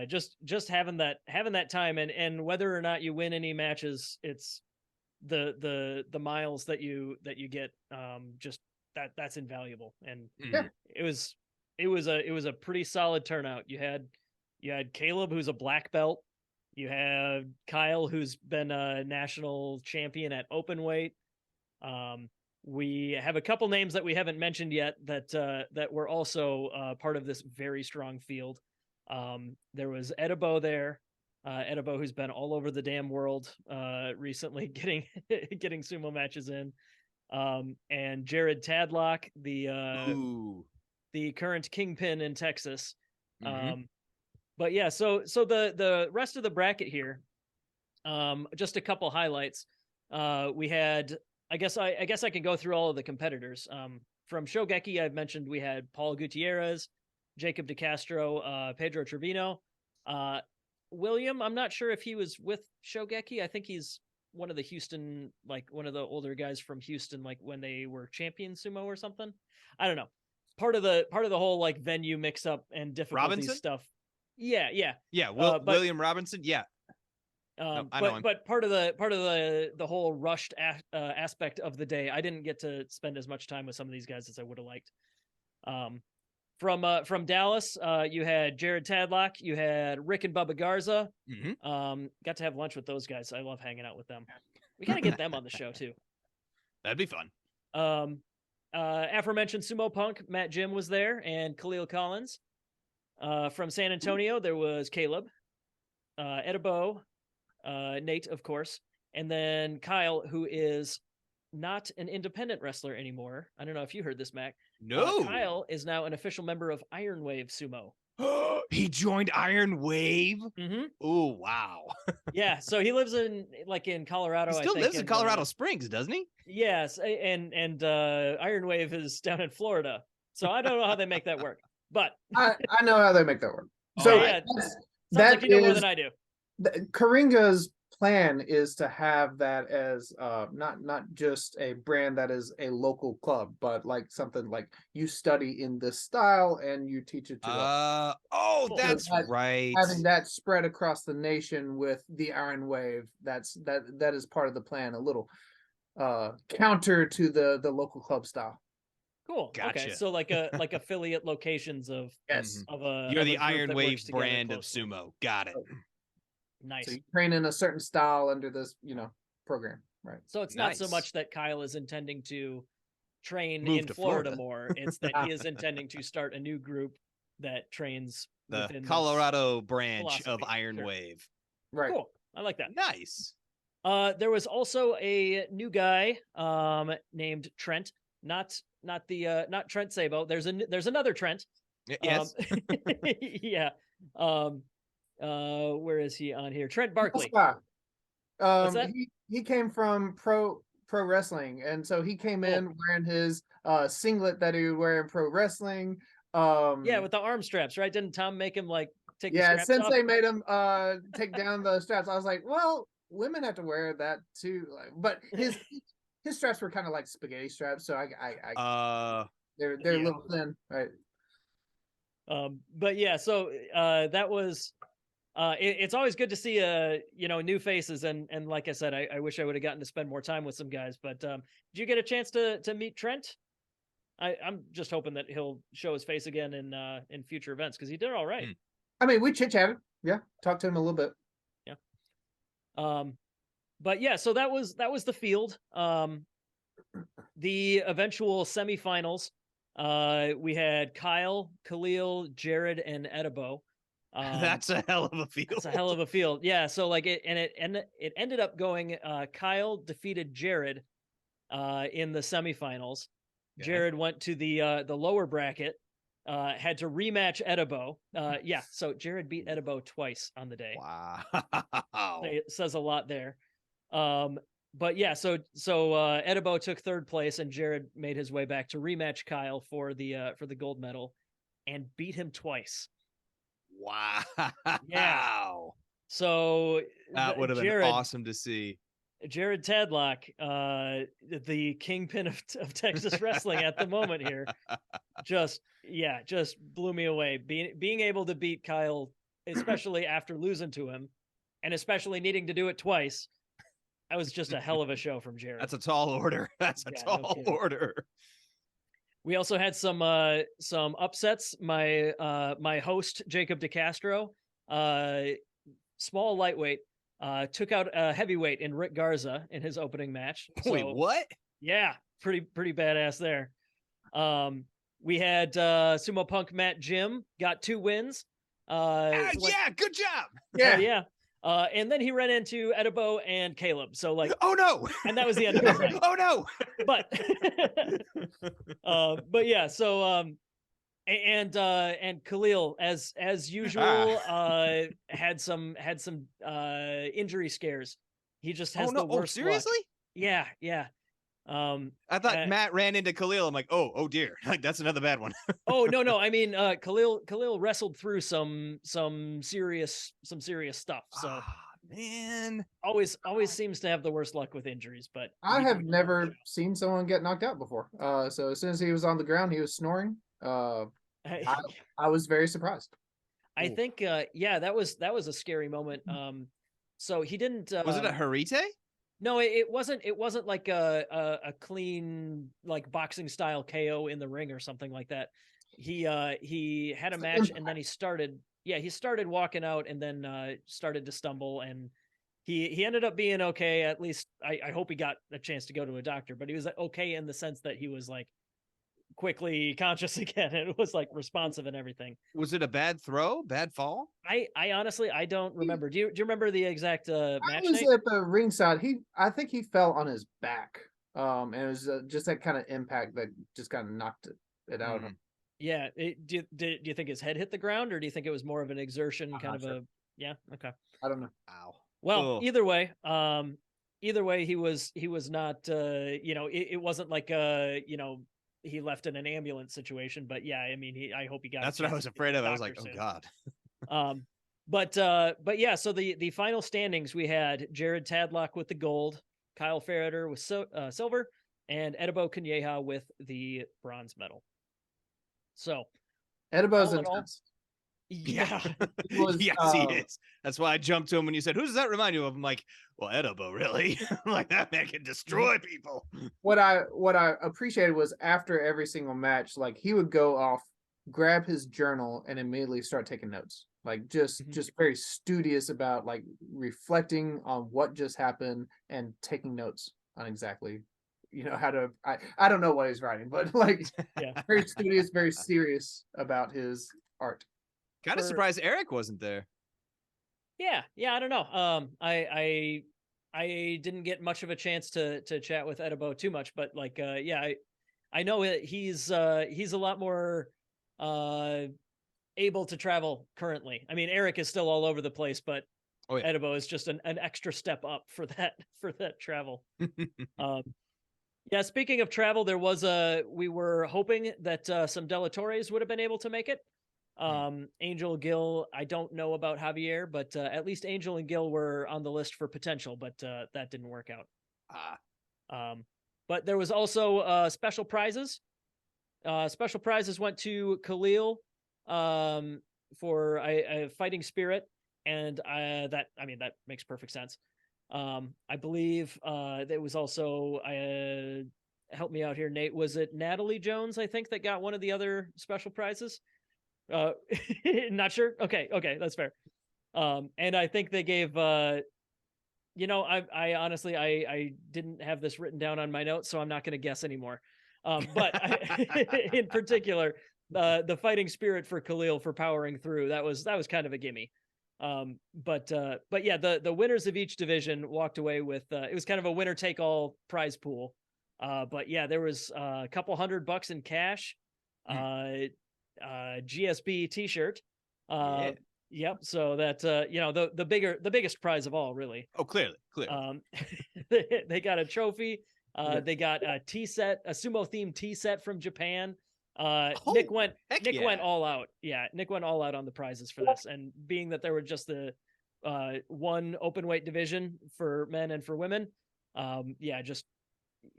just having that time, and whether or not you win any matches, it's the miles that you get, just that's invaluable. And it was a pretty solid turnout. You had Caleb, who's a black belt. You have Kyle, who's been a national champion at open weight. We have a couple names that we haven't mentioned yet that were also part of this very strong field. There was Edibo there. Edibo, who's been all over the damn world recently, getting sumo matches in, and Jared Tadlock, the current kingpin in Texas. But yeah, so the rest of the bracket here, just a couple highlights. We had, I guess I can go through all of the competitors. From Shogeki, I've mentioned we had Paul Gutierrez, Jacob DeCastro, Pedro Trevino, William. I'm not sure if he was with Shogeki. I think he's one of the Houston, like one of the older guys from Houston, like when they were champion sumo or something. I don't know. Part of the whole like venue mix up and difficulty Robinson? stuff. Yeah. William Robinson. Yeah. I know him. But part of the whole rushed aspect of the day, I didn't get to spend as much time with some of these guys as I would have liked. From Dallas, you had Jared Tadlock, you had Rick and Bubba Garza. Got to have lunch with those guys. I love hanging out with them. We gotta get them on the show too. That'd be fun. Aforementioned Sumo Punk Matt Jim was there, and Khalil Collins. From San Antonio, there was Caleb, Edibo, Nate, of course, and then Kyle, who is not an independent wrestler anymore. I don't know if you heard this, Mac. No. Kyle is now an official member of Iron Wave Sumo. He joined Iron Wave? Oh, wow. Yeah, so he lives in Colorado. He still lives in Colorado Springs, doesn't he? Yes, and Iron Wave is down in Florida. So I don't know how they make that work. But I know how they make that work. So yeah, that like you know more than I do. Karinga's plan is to have that as not just a brand that is a local club, but like something like you study in this style and you teach it to that's right. Having that spread across the nation with the Iron Wave, that is part of the plan, a little counter to the local club style. Cool. Gotcha. Okay, so like affiliate locations of you're the Iron Wave brand of sumo. Got it. Nice. So you train in a certain style under this, program, right? So it's not so much that Kyle is intending to train Move in to Florida more. It's that he is intending to start a new group that trains the within Colorado branch of Iron Wave. Right. Cool. I like that. Nice. There was also a new guy named Trent. Not Trent Sabo. There's another Trent. Yes. Yeah. Where is he on here? Trent Barkley. He came from pro wrestling, and so he came in wearing his singlet that he would wear in pro wrestling. Yeah, with the arm straps, right? Didn't Tom make him take the straps Sensei off? made him take down the straps. I was like, well, women have to wear that too. But his straps were kind of like spaghetti straps, so they're a little thin, right? But yeah, so that was it's always good to see new faces, and like I said, I wish I would have gotten to spend more time with some guys. But did you get a chance to meet Trent? I'm just hoping that he'll show his face again in future events, because he did all right. I mean, we chit-chatted. Yeah, talked to him a little bit. Yeah. But yeah, so that was the field. The eventual semifinals, we had Kyle, Khalil, Jared, and Edibo. That's a hell of a field. It's a hell of a field. Yeah. So it ended up going, Kyle defeated Jared in the semifinals. Yeah. Jared went to the lower bracket, had to rematch Edibo. So Jared beat Edibo twice on the day. Wow. It says a lot there. But yeah, so Edibo took third place, and Jared made his way back to rematch Kyle for the gold medal, and beat him twice. Wow. Yeah. So that would have been awesome to see. Jared Tadlock, the kingpin of Texas wrestling at the moment here, just blew me away. Being able to beat Kyle, especially after losing to him, and especially needing to do it twice. That was just a hell of a show from Jared. That's a tall order. That's a tall order. We also had some upsets. My host, Jacob DeCastro, small lightweight, took out a heavyweight in Rick Garza in his opening match. Wait, what? Yeah, pretty badass there. We had Sumo Punk Matt Jim got 2 wins. Good job. Yeah. And then he ran into Edibo and Caleb. So like, oh no, and that was the end of his night. oh no. But but yeah, so and Khalil, as usual, had some injury scares. He just has the worst luck. Seriously? Yeah. I thought Matt ran into Khalil. I'm like, oh dear, like that's another bad one. Oh no, I mean Khalil wrestled through some serious stuff. So man, always seems to have the worst luck with injuries. But I have never seen someone get knocked out before. So as soon as he was on the ground, he was snoring. I was very surprised. I think that was a scary moment. So he didn't. Was it a Harite? No, it wasn't. It wasn't like a clean like boxing style KO in the ring or something like that. He had a match and then he started walking out and then started to stumble, and he ended up being okay. At least I hope he got a chance to go to a doctor, but he was okay in the sense that he was like quickly conscious again and it was like responsive and everything. Was it a bad throw, bad fall? I honestly I don't remember. Do you remember the exact match? I was at the ringside. I think he fell on his back. And it was just that kind of impact that just kind of knocked it out of him. Yeah. Do you think his head hit the ground, or do you think it was more of an exertion kind of sure. yeah, okay. I don't know. Ow. Well, either way, he was not it wasn't like he left in an ambulance situation, but yeah, I mean I hope he got. That's what I was afraid of. I was like, soon. Oh God. But yeah, so the final standings, we had Jared Tadlock with the gold, Kyle Ferreter with silver, and Edibo Kanyeha with the bronze medal. So Edibo's intense. Yeah. Yes, he is. That's why I jumped to him when you said, who does that remind you of? I'm like, well, Edibo, really? I'm like, that man can destroy people. What I appreciated was after every single match, like he would go off, grab his journal, and immediately start taking notes. Like just very studious about like reflecting on what just happened and taking notes on exactly how to I don't know what he's writing, but like very studious, very serious about his art. Kind of surprised Eric wasn't there. Yeah, I don't know. I didn't get much of a chance to chat with Edibo too much, but like I know he's a lot more able to travel currently. I mean, Eric is still all over the place, but Edibo is just an extra step up for that travel. Yeah, speaking of travel, there was we were hoping that some Delatores would have been able to make it. Angel, Gil, I don't know about Javier, but at least Angel and Gil were on the list for potential, but that didn't work out. But there was also special prizes. Special prizes went to Khalil for a fighting spirit, and that makes perfect sense. I believe there was also help me out here, Nate. Was it Natalie Jones, I think, that got one of the other special prizes? Not sure. Okay, that's fair. And I think they gave I honestly I didn't have this written down on my notes, so I'm not going to guess anymore. But in particular, the fighting spirit for Khalil for powering through, that was kind of a gimme. But yeah, the winners of each division walked away with it was kind of a winner take all prize pool. But yeah, there was a couple $100 in cash. GSB t-shirt. Yep. So that the biggest prize of all, really. Oh, clearly. They got a trophy. They got a tea set, a sumo themed tea set from Japan. Nick went all out. Yeah, Nick went all out on the prizes for this, and being that there were just the one open weight division for men and for women,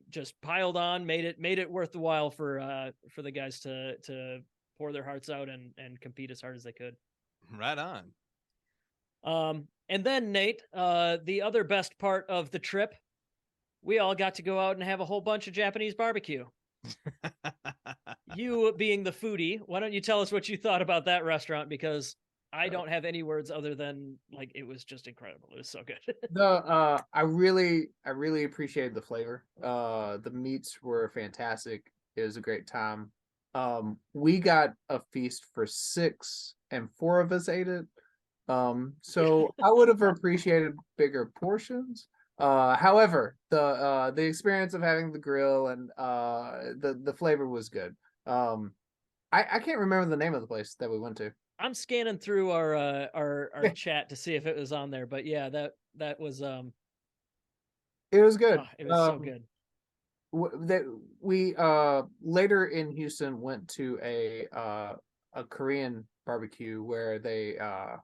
just piled on, made it worth the while for the guys to pour their hearts out and compete as hard as they could. Right on. And then Nate, the other best part of the trip, we all got to go out and have a whole bunch of Japanese barbecue. You being the foodie, why don't you tell us what you thought about that restaurant? Because I don't have any words other than like it was just incredible. It was so good. I really appreciated the flavor. The meats were fantastic. It was a great time. We got a feast for 6 and 4 of us ate it. So I would have appreciated bigger portions. However, the experience of having the grill and the flavor was good. I can't remember the name of the place that we went to. I'm scanning through our Yeah. chat to see if it was on there, but yeah, that was It was good. it was so good. That we later in Houston went to a Korean barbecue where they a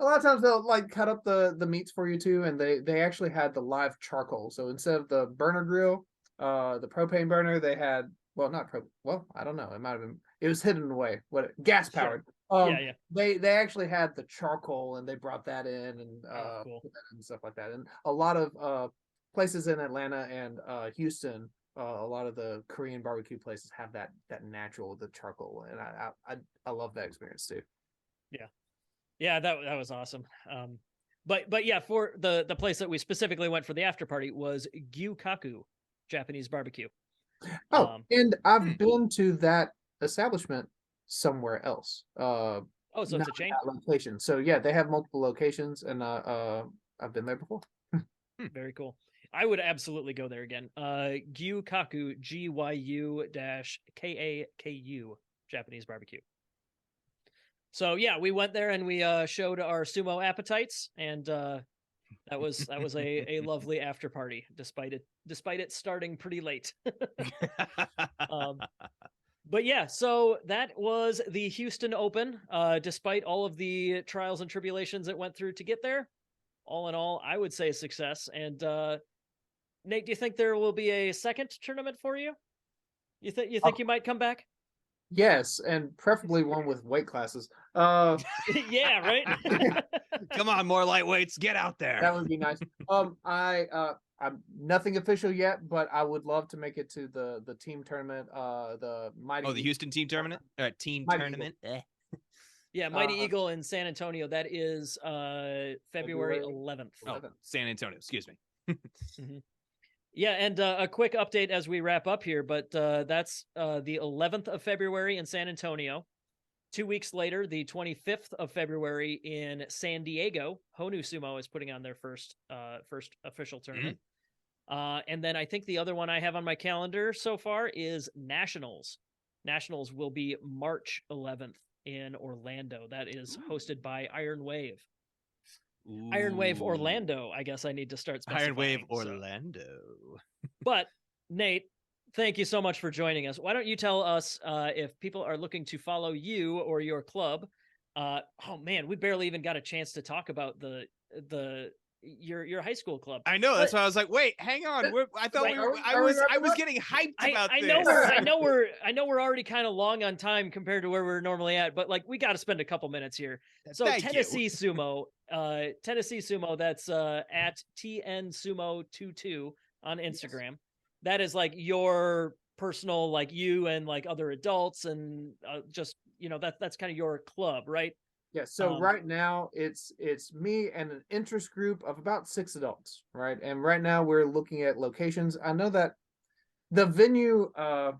lot of times they'll like cut up the meats for you too, and they actually had the live charcoal. So instead of the burner grill, the propane burner, they had, well, not pro, well, I don't know, it might have been, it was hidden away, what, gas powered. Yeah. They actually had the charcoal, and they brought that in and Cool. and stuff like that. And a lot of places in Atlanta and Houston, a lot of the Korean barbecue places have that natural, the charcoal, and I love that experience too. Yeah, that was awesome. But yeah, for the place that we specifically went for the after party was Gyukaku Japanese barbecue. Oh, and I've been to that establishment somewhere else. So it's a chain? That location. So yeah, they have multiple locations, and I've been there before. Very cool. I would absolutely go there again. Gyukaku, GYU-KAKU Japanese barbecue. So yeah, we went there and we showed our sumo appetites, and that was a lovely after party, despite it starting pretty late. But yeah, so that was the Houston Open. Despite all of the trials and tribulations it went through to get there, all in all, I would say a success. And Nate, do you think there will be a second tournament for you? You think you might come back? Yes, and preferably one with weight classes. Yeah, right. Come on, more lightweights, get out there. That would be nice. I'm nothing official yet, but I would love to make it to the team tournament. The Mighty. Oh, the Houston team tournament. Team Mighty tournament. Yeah, Mighty Eagle in San Antonio. That is February 11th. Oh, San Antonio. Excuse me. Mm-hmm. Yeah, and a quick update as we wrap up here, but that's the 11th of February in San Antonio. 2 weeks later, the 25th of February in San Diego, Honu Sumo is putting on their first official tournament. And then I think the other one I have on my calendar so far is Nationals. Nationals will be March 11th in Orlando. That is hosted by Iron Wave. Ooh. Iron Wave Orlando, I guess I need to start specifying. Iron Wave Orlando. But Nate, thank you so much for joining us. Why don't you tell us if people are looking to follow you or your club? Oh man, we barely even got a chance to talk about your high school club. I know, that's why I was like, wait, hang on. I thought I was getting hyped about this. I know we're already kind of long on time compared to where we're normally at, but like we got to spend a couple minutes here. So Tennessee Sumo, that's at TN Sumo 22 on Instagram. Yes. That is like your personal, like you and like other adults, and just that's kind of your club, right? Yeah, so right now it's me and an interest group of about 6 adults, right? And right now we're looking at locations. I know that the venue, I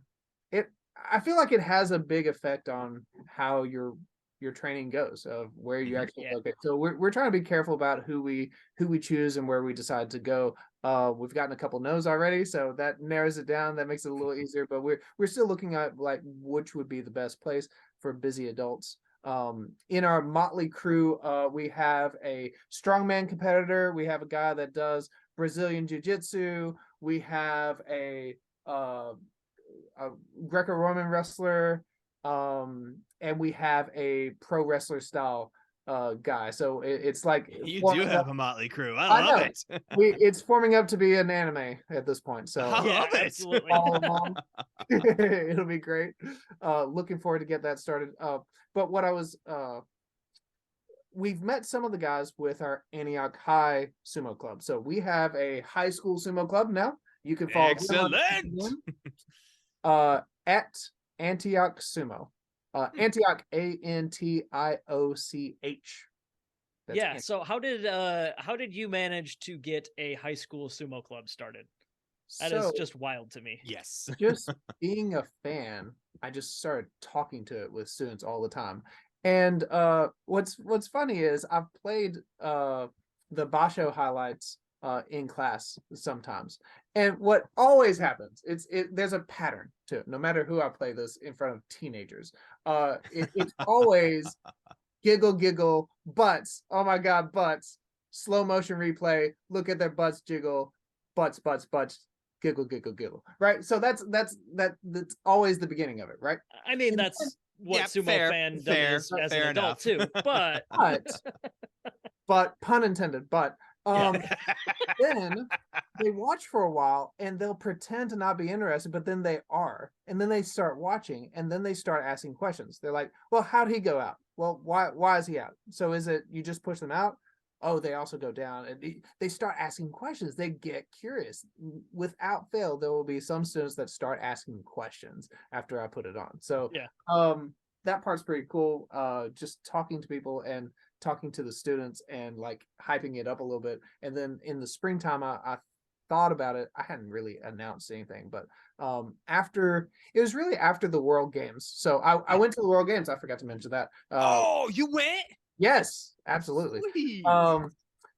feel like it has a big effect on how your training goes, of where you actually locate. So we're trying to be careful about who we choose and where we decide to go. We've gotten a couple no's already, so that narrows it down. That makes it a little easier, but we're still looking at like which would be the best place for busy adults. In our motley crew, we have a strongman competitor. We have a guy that does Brazilian jiu-jitsu. We have a Greco-Roman wrestler, and we have a pro wrestler style guy. So it's like you do have a motley crew. I love it. It's forming up to be an anime at this point. So I love it. Absolutely. It'll be great. Looking forward to get that started. But what I was we've met some of the guys with our Antioch High Sumo Club. So we have a high school sumo club now. You can follow at Antioch Sumo. Antioch ANTIOCH. Yeah. So how did you manage to get a high school sumo club started? That is just wild to me. Yes. Just being a fan, I just started talking to it with students all the time. And what's funny is I've played the Basho highlights in class sometimes, and what always happens, there's a pattern to it. No matter who I play this in front of teenagers, it's always giggle, giggle, butts. Oh my god, butts! Slow motion replay. Look at their butts jiggle, butts, giggle, giggle, giggle. Right. So that's always the beginning of it, right? I mean, And that's what yeah, sumo fair, fandom fair, is as an fair adult enough. too. But but pun intended. But yeah. then they watch for a while and they'll pretend to not be interested, but then they are, and then they start watching, and then they start asking questions. They're like, "Well, how'd he go out? Well, why is he out? So is it you just push them out? Oh, they also go down." And they start asking questions. They get curious. Without fail, there will be some students that start asking questions after I put it on. So Yeah. that part's pretty cool. Just talking to people and talking to the students and like hyping it up a little bit. And then in the springtime, I thought about it. I hadn't really announced anything, but after it was really after the World Games. So I went to the World Games. I forgot to mention that. Oh, you went? Yes, absolutely. Sweet.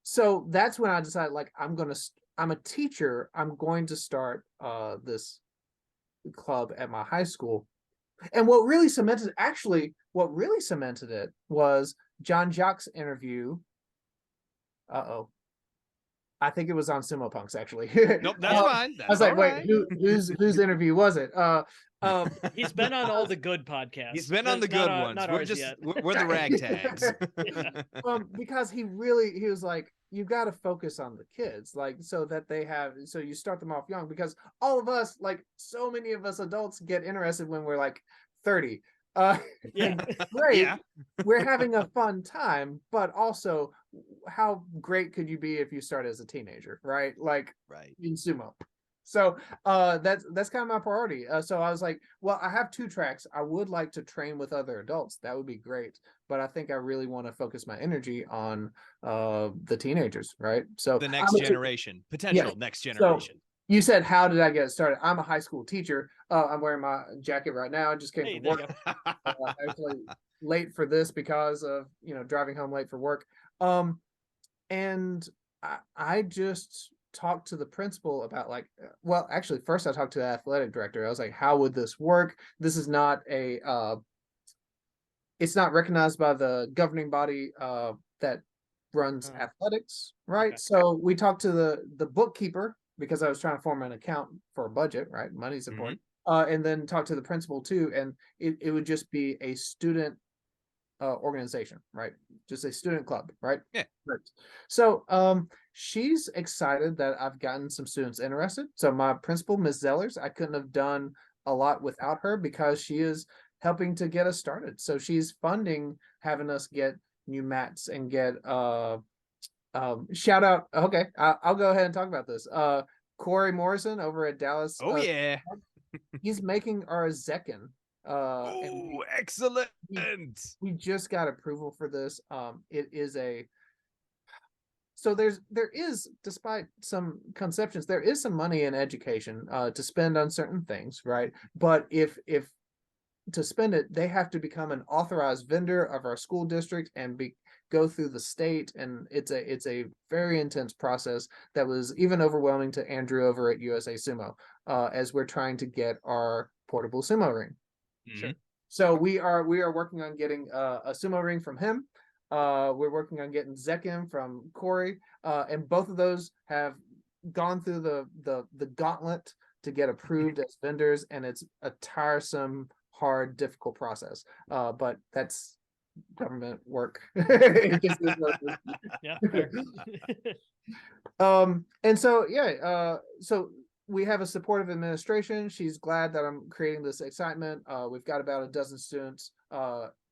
So that's when I decided, like, I'm a teacher. I'm going to start this club at my high school. And what really cemented it was John Jacques' interview. I think it was on Sumo Punks, actually. Nope, that's fine. That's I was like, wait, right. whose interview was it? He's been on all the good podcasts. He's been on the good ones. Not We're ours just yet. we're the ragtags. Yeah. Because he was like, you got to focus on the kids, like, so you start them off young, because all of us, like, so many of us adults get interested when we're like 30. Yeah. Great. Yeah. We're having a fun time, but also, how great could you be if you start as a teenager, right? Like, Right. in sumo. So that's kind of my priority. So I was like, well, I have 2 tracks. I would like to train with other adults. That would be great. But I think I really want to focus my energy on the teenagers, right? So The next generation, potential next generation. So you said, how did I get started? I'm a high school teacher. I'm wearing my jacket right now. I just came from work. Actually late for this because of driving home late for work. And I just talked to the principal about, like, well, actually first I talked to the athletic director. I was like, how would this work? This is not it's not recognized by the governing body that runs athletics, right? Okay. So we talked to the bookkeeper, because I was trying to form an account for a budget, right? Money's important. And then talk to the principal too, and it would just be a student organization, right? Just a student club, right? Yeah. Right. So she's excited that I've gotten some students interested. So my principal, Ms. Zellers, I couldn't have done a lot without her, because she is helping to get us started. So she's funding having us get new mats and get shout out. Okay, I'll go ahead and talk about this. Corey Morrison over at Dallas. Oh yeah. He's making our Zekin. Oh, excellent. We just got approval for this. It is so there is, despite some conceptions, there is some money in education to spend on certain things, right? But if to spend it, they have to become an authorized vendor of our school district and go through the state, and it's a very intense process that was even overwhelming to Andrew over at USA Sumo, as we're trying to get our portable sumo ring. Sure. So we are working on getting a sumo ring from him. We're working on getting Zekin from Corey, and both of those have gone through the gauntlet to get approved as vendors, and it's a tiresome, hard, difficult process. But that's government work. Yeah. And so so we have a supportive administration. She's glad that I'm creating this excitement. We've got about a dozen students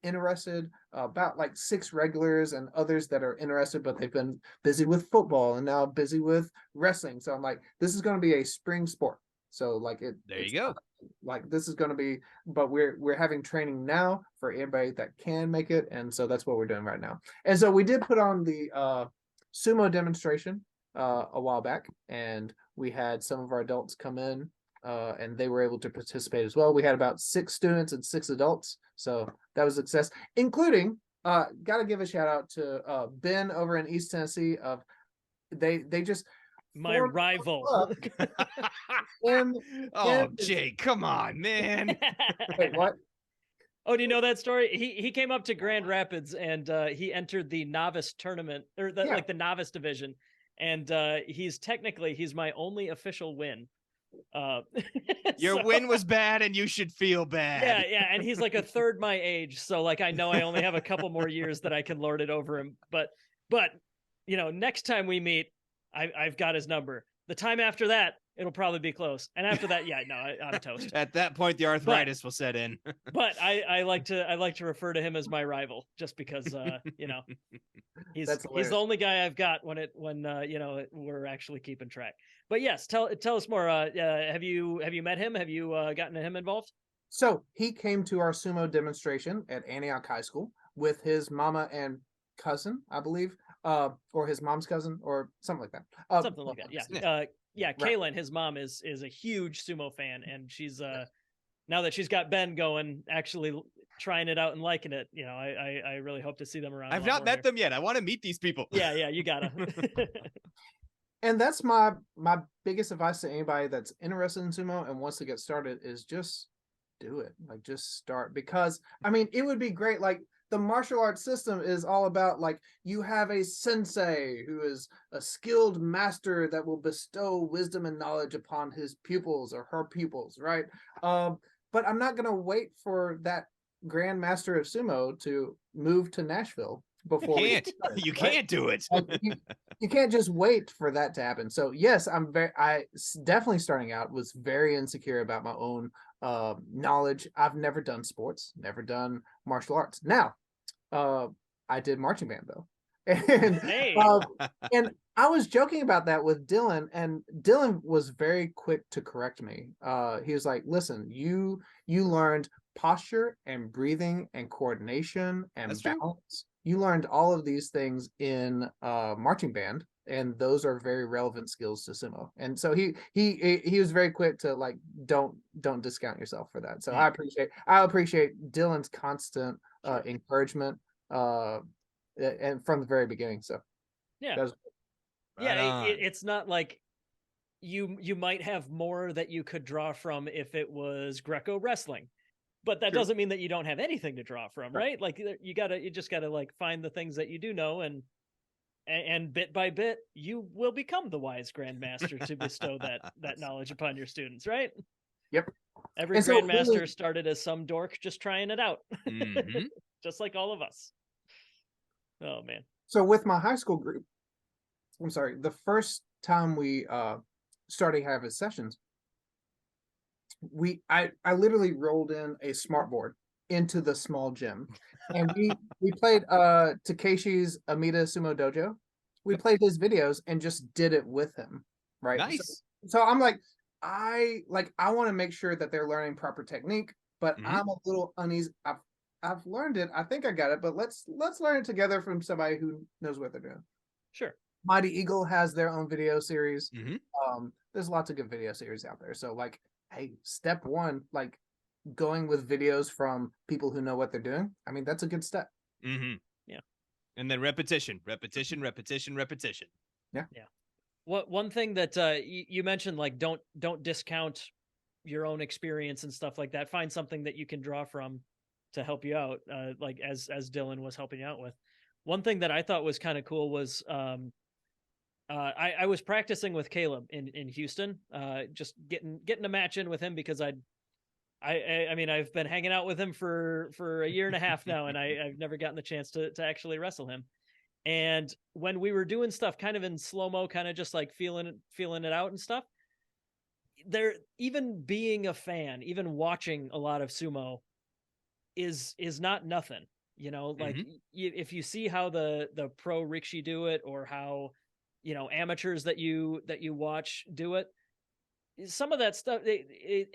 interested, about like 6 regulars and others that are interested, but they've been busy with football and now busy with wrestling. So I'm like, this is going to be a spring sport. So like there you go. Like this is going to be, but we're having training now for anybody that can make it, and so that's what we're doing right now. And so we did put on the sumo demonstration a while back, and we had some of our adults come in and they were able to participate as well. We had about 6 students and 6 adults, so that was a success, including got to give a shout out to Ben over in East Tennessee. Of they just My rival. Oh, Jay, come on, man. Wait, what? Oh, do you know that story? He came up to Grand Rapids and he entered the novice tournament or like the novice division, and he's my only official win. Your win was bad, and you should feel bad. Yeah, and he's like a third my age, so like I know I only have a couple more years that I can lord it over him. But next time we meet, I've got his number. The time after that, it'll probably be close. And after that, I'm toast. At that point, the arthritis will set in. But I like to refer to him as my rival, just because he's the only guy I've got when we're actually keeping track. But yes, tell us more. Have you met him? Have you gotten him involved? So he came to our sumo demonstration at Antioch High School with his mama and cousin, I believe, or his mom's cousin, or something like that. Something like that. Yeah. Kaylin, his mom is a huge sumo fan, and she's now that she's got Ben going, actually trying it out and liking it. I really hope to see them around. I've not met them yet. I want to meet these people. Yeah, you gotta. And that's my biggest advice to anybody that's interested in sumo and wants to get started is just do it. Like, just start, because I mean, it would be great. Like, the martial arts system is all about, like, you have a sensei who is a skilled master that will bestow wisdom and knowledge upon his pupils or her pupils, right? But I'm not going to wait for that grand master of sumo to move to Nashville before you can't do it. You can't just wait for that to happen. So yes, I definitely starting out was very insecure about my own knowledge. I've never done sports, never done martial arts. Now, I did marching band though, and and I was joking about that with Dylan, and Dylan was very quick to correct me. He was like, "Listen, you learned posture and breathing and coordination and That's balance. True. You learned all of these things in marching band, and those are very relevant skills to sumo." And so he was very quick to like, don't discount yourself for that. So I appreciate Dylan's constant encouragement and from the very beginning. So it's not like you might have more that you could draw from if it was Greco wrestling. But that doesn't mean that you don't have anything to draw from, right? Like you just gotta like find the things that you do know, and bit by bit you will become the wise grandmaster to bestow that knowledge upon your students, right? Yep. Every grandmaster started as some dork just trying it out, just like all of us. Oh man. So with my high school group, I'm sorry, the first time we started having sessions, I literally rolled in a smart board into the small gym, and we played Takeshi's Amida Sumo Dojo. We played his videos and just did it with him, right? Nice. So I'm like, I want to make sure that they're learning proper technique, but I'm a little uneasy. I've learned it. I think I got it, but let's learn it together from somebody who knows what they're doing. Sure. Mighty Eagle has their own video series. There's lots of good video series out there. So like, hey, step one, like going with videos from people who know what they're doing. I mean, that's a good step. Yeah. And then repetition. Yeah. One thing that you mentioned, like don't discount your own experience and stuff like that. Find something that you can draw from to help you out, like as Dylan was helping you out with. One thing that I thought was kind of cool was I was practicing with Caleb in Houston, just getting a match in with him because I mean I've been hanging out with him for a year and a half now, and I've never gotten the chance to actually wrestle him. And when we were doing stuff kind of in slow-mo, kind of just like feeling it out and stuff, there, even being a fan, even watching a lot of sumo is not nothing, like if you see how the pro Rikishi do it, or how amateurs that you watch do it, some of that stuff,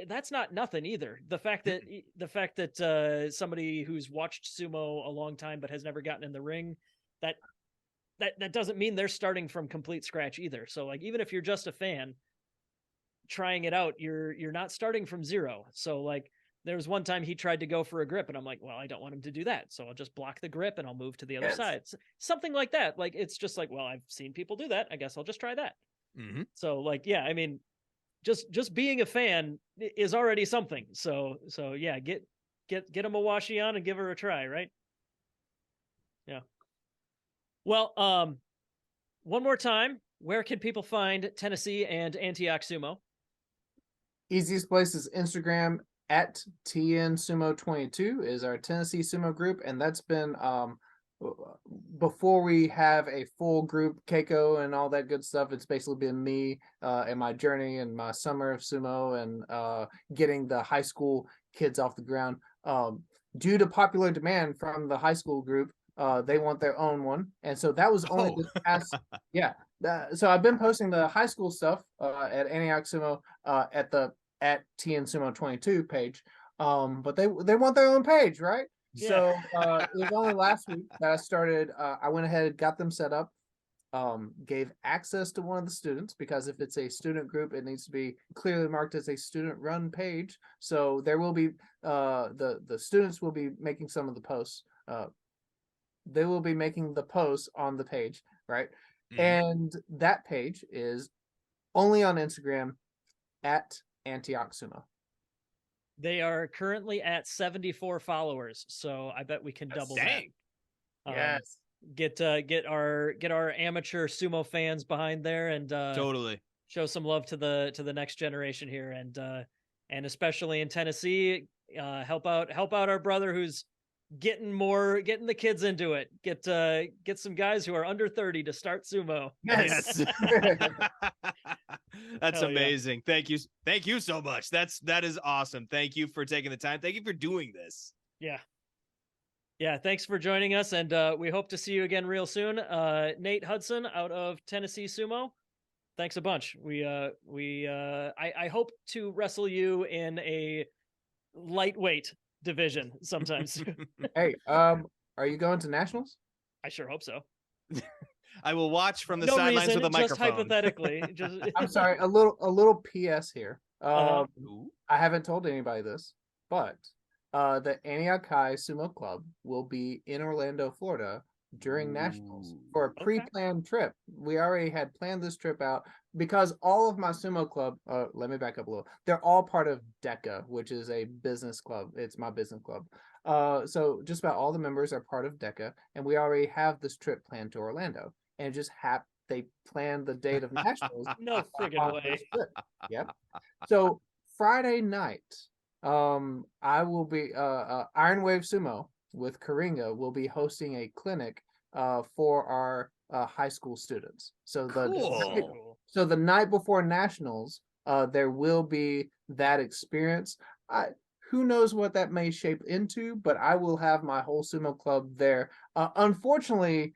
that's not nothing either. The fact that somebody who's watched sumo a long time but has never gotten in the ring, that doesn't mean they're starting from complete scratch either. So like, even if you're just a fan trying it out, you're not starting from zero. So like, there was one time he tried to go for a grip, and I'm like, well, I don't want him to do that, so I'll just block the grip and I'll move to the other side. Something like that. Like, it's just like, well, I've seen people do that. I guess I'll just try that. Mm-hmm. So, like, yeah, I mean, just being a fan is already something. So yeah, get him a washi on and give her a try, right? Yeah. Well, one more time, where can people find Tennessee and Antioch Sumo? Easiest place is Instagram at TN Sumo 22 is our Tennessee Sumo group, and that's been before we have a full group, Keiko and all that good stuff. It's basically been me and my journey and my summer of sumo and getting the high school kids off the ground. Due to popular demand from the high school group, they want their own one, and so that was only this past. Yeah, so I've been posting the high school stuff at Antioch Sumo at TN Sumo 22 page, but they want their own page, right? Yeah. So it was only last week that I started. I went ahead, got them set up, gave access to one of the students, because if it's a student group, it needs to be clearly marked as a student-run page. So there will be the students will be making some of the posts. They will be making the posts on the page, right? Mm-hmm. And that page is only on Instagram at Antioch Sumo. They are currently at 74 followers, so I bet we can double that. Yes. Get our amateur sumo fans behind there and totally show some love to the next generation here, and especially in Tennessee, help out our brother who's getting the kids into it. Get some guys who are under 30 to start sumo. Yes. That's amazing. Yeah. Thank you so much. That is awesome. Thank you for taking the time. Thank you for doing this. Yeah, thanks for joining us, and we hope to see you again real soon. Nate Hudson out of Tennessee Sumo, thanks a bunch. I hope to wrestle you in a lightweight division sometime soon. Hey, are you going to nationals? I sure hope so. I will watch from the sidelines with a microphone. Just hypothetically. I'm sorry, a little PS here. I haven't told anybody this, but the Antioch High Sumo Club will be in Orlando, Florida during nationals for a pre-planned trip. We already had planned this trip out because all of my sumo club, let me back up a little. They're all part of DECA, which is a business club. It's my business club. So just about all the members are part of DECA, and we already have this trip planned to Orlando. And it just they planned the date of nationals. No friggin' way. Yep. So Friday night, I will be Iron Wave Sumo with Karinga will be hosting a clinic for our high school students. So the night before nationals, there will be that experience. Who knows what that may shape into, but I will have my whole sumo club there. Unfortunately,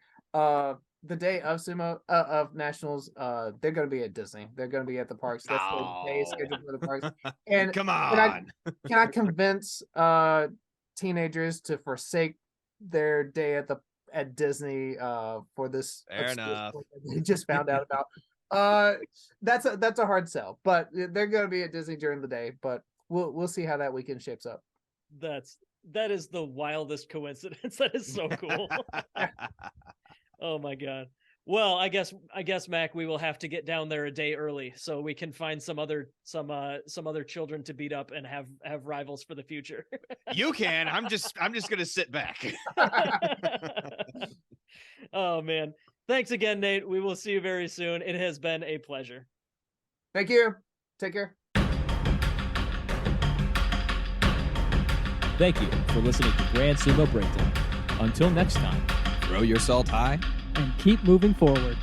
the day of sumo of nationals, they're going to be at Disney. They're going to be at the parks. That's the day scheduled for the parks. And come on, can I convince teenagers to forsake their day at Disney for this? Fair enough. They just found out about. That's a hard sell, but they're going to be at Disney during the day. But we'll see how that weekend shapes up. That is the wildest coincidence. That is so cool. Oh my God. Well, I guess Mac, we will have to get down there a day early so we can find some other children to beat up and have rivals for the future. You can. I'm just gonna sit back. Oh man. Thanks again, Nate. We will see you very soon. It has been a pleasure. Thank you. Take care. Thank you for listening to Grand Sumo Breakdown. Until next time, throw your salt high and keep moving forward.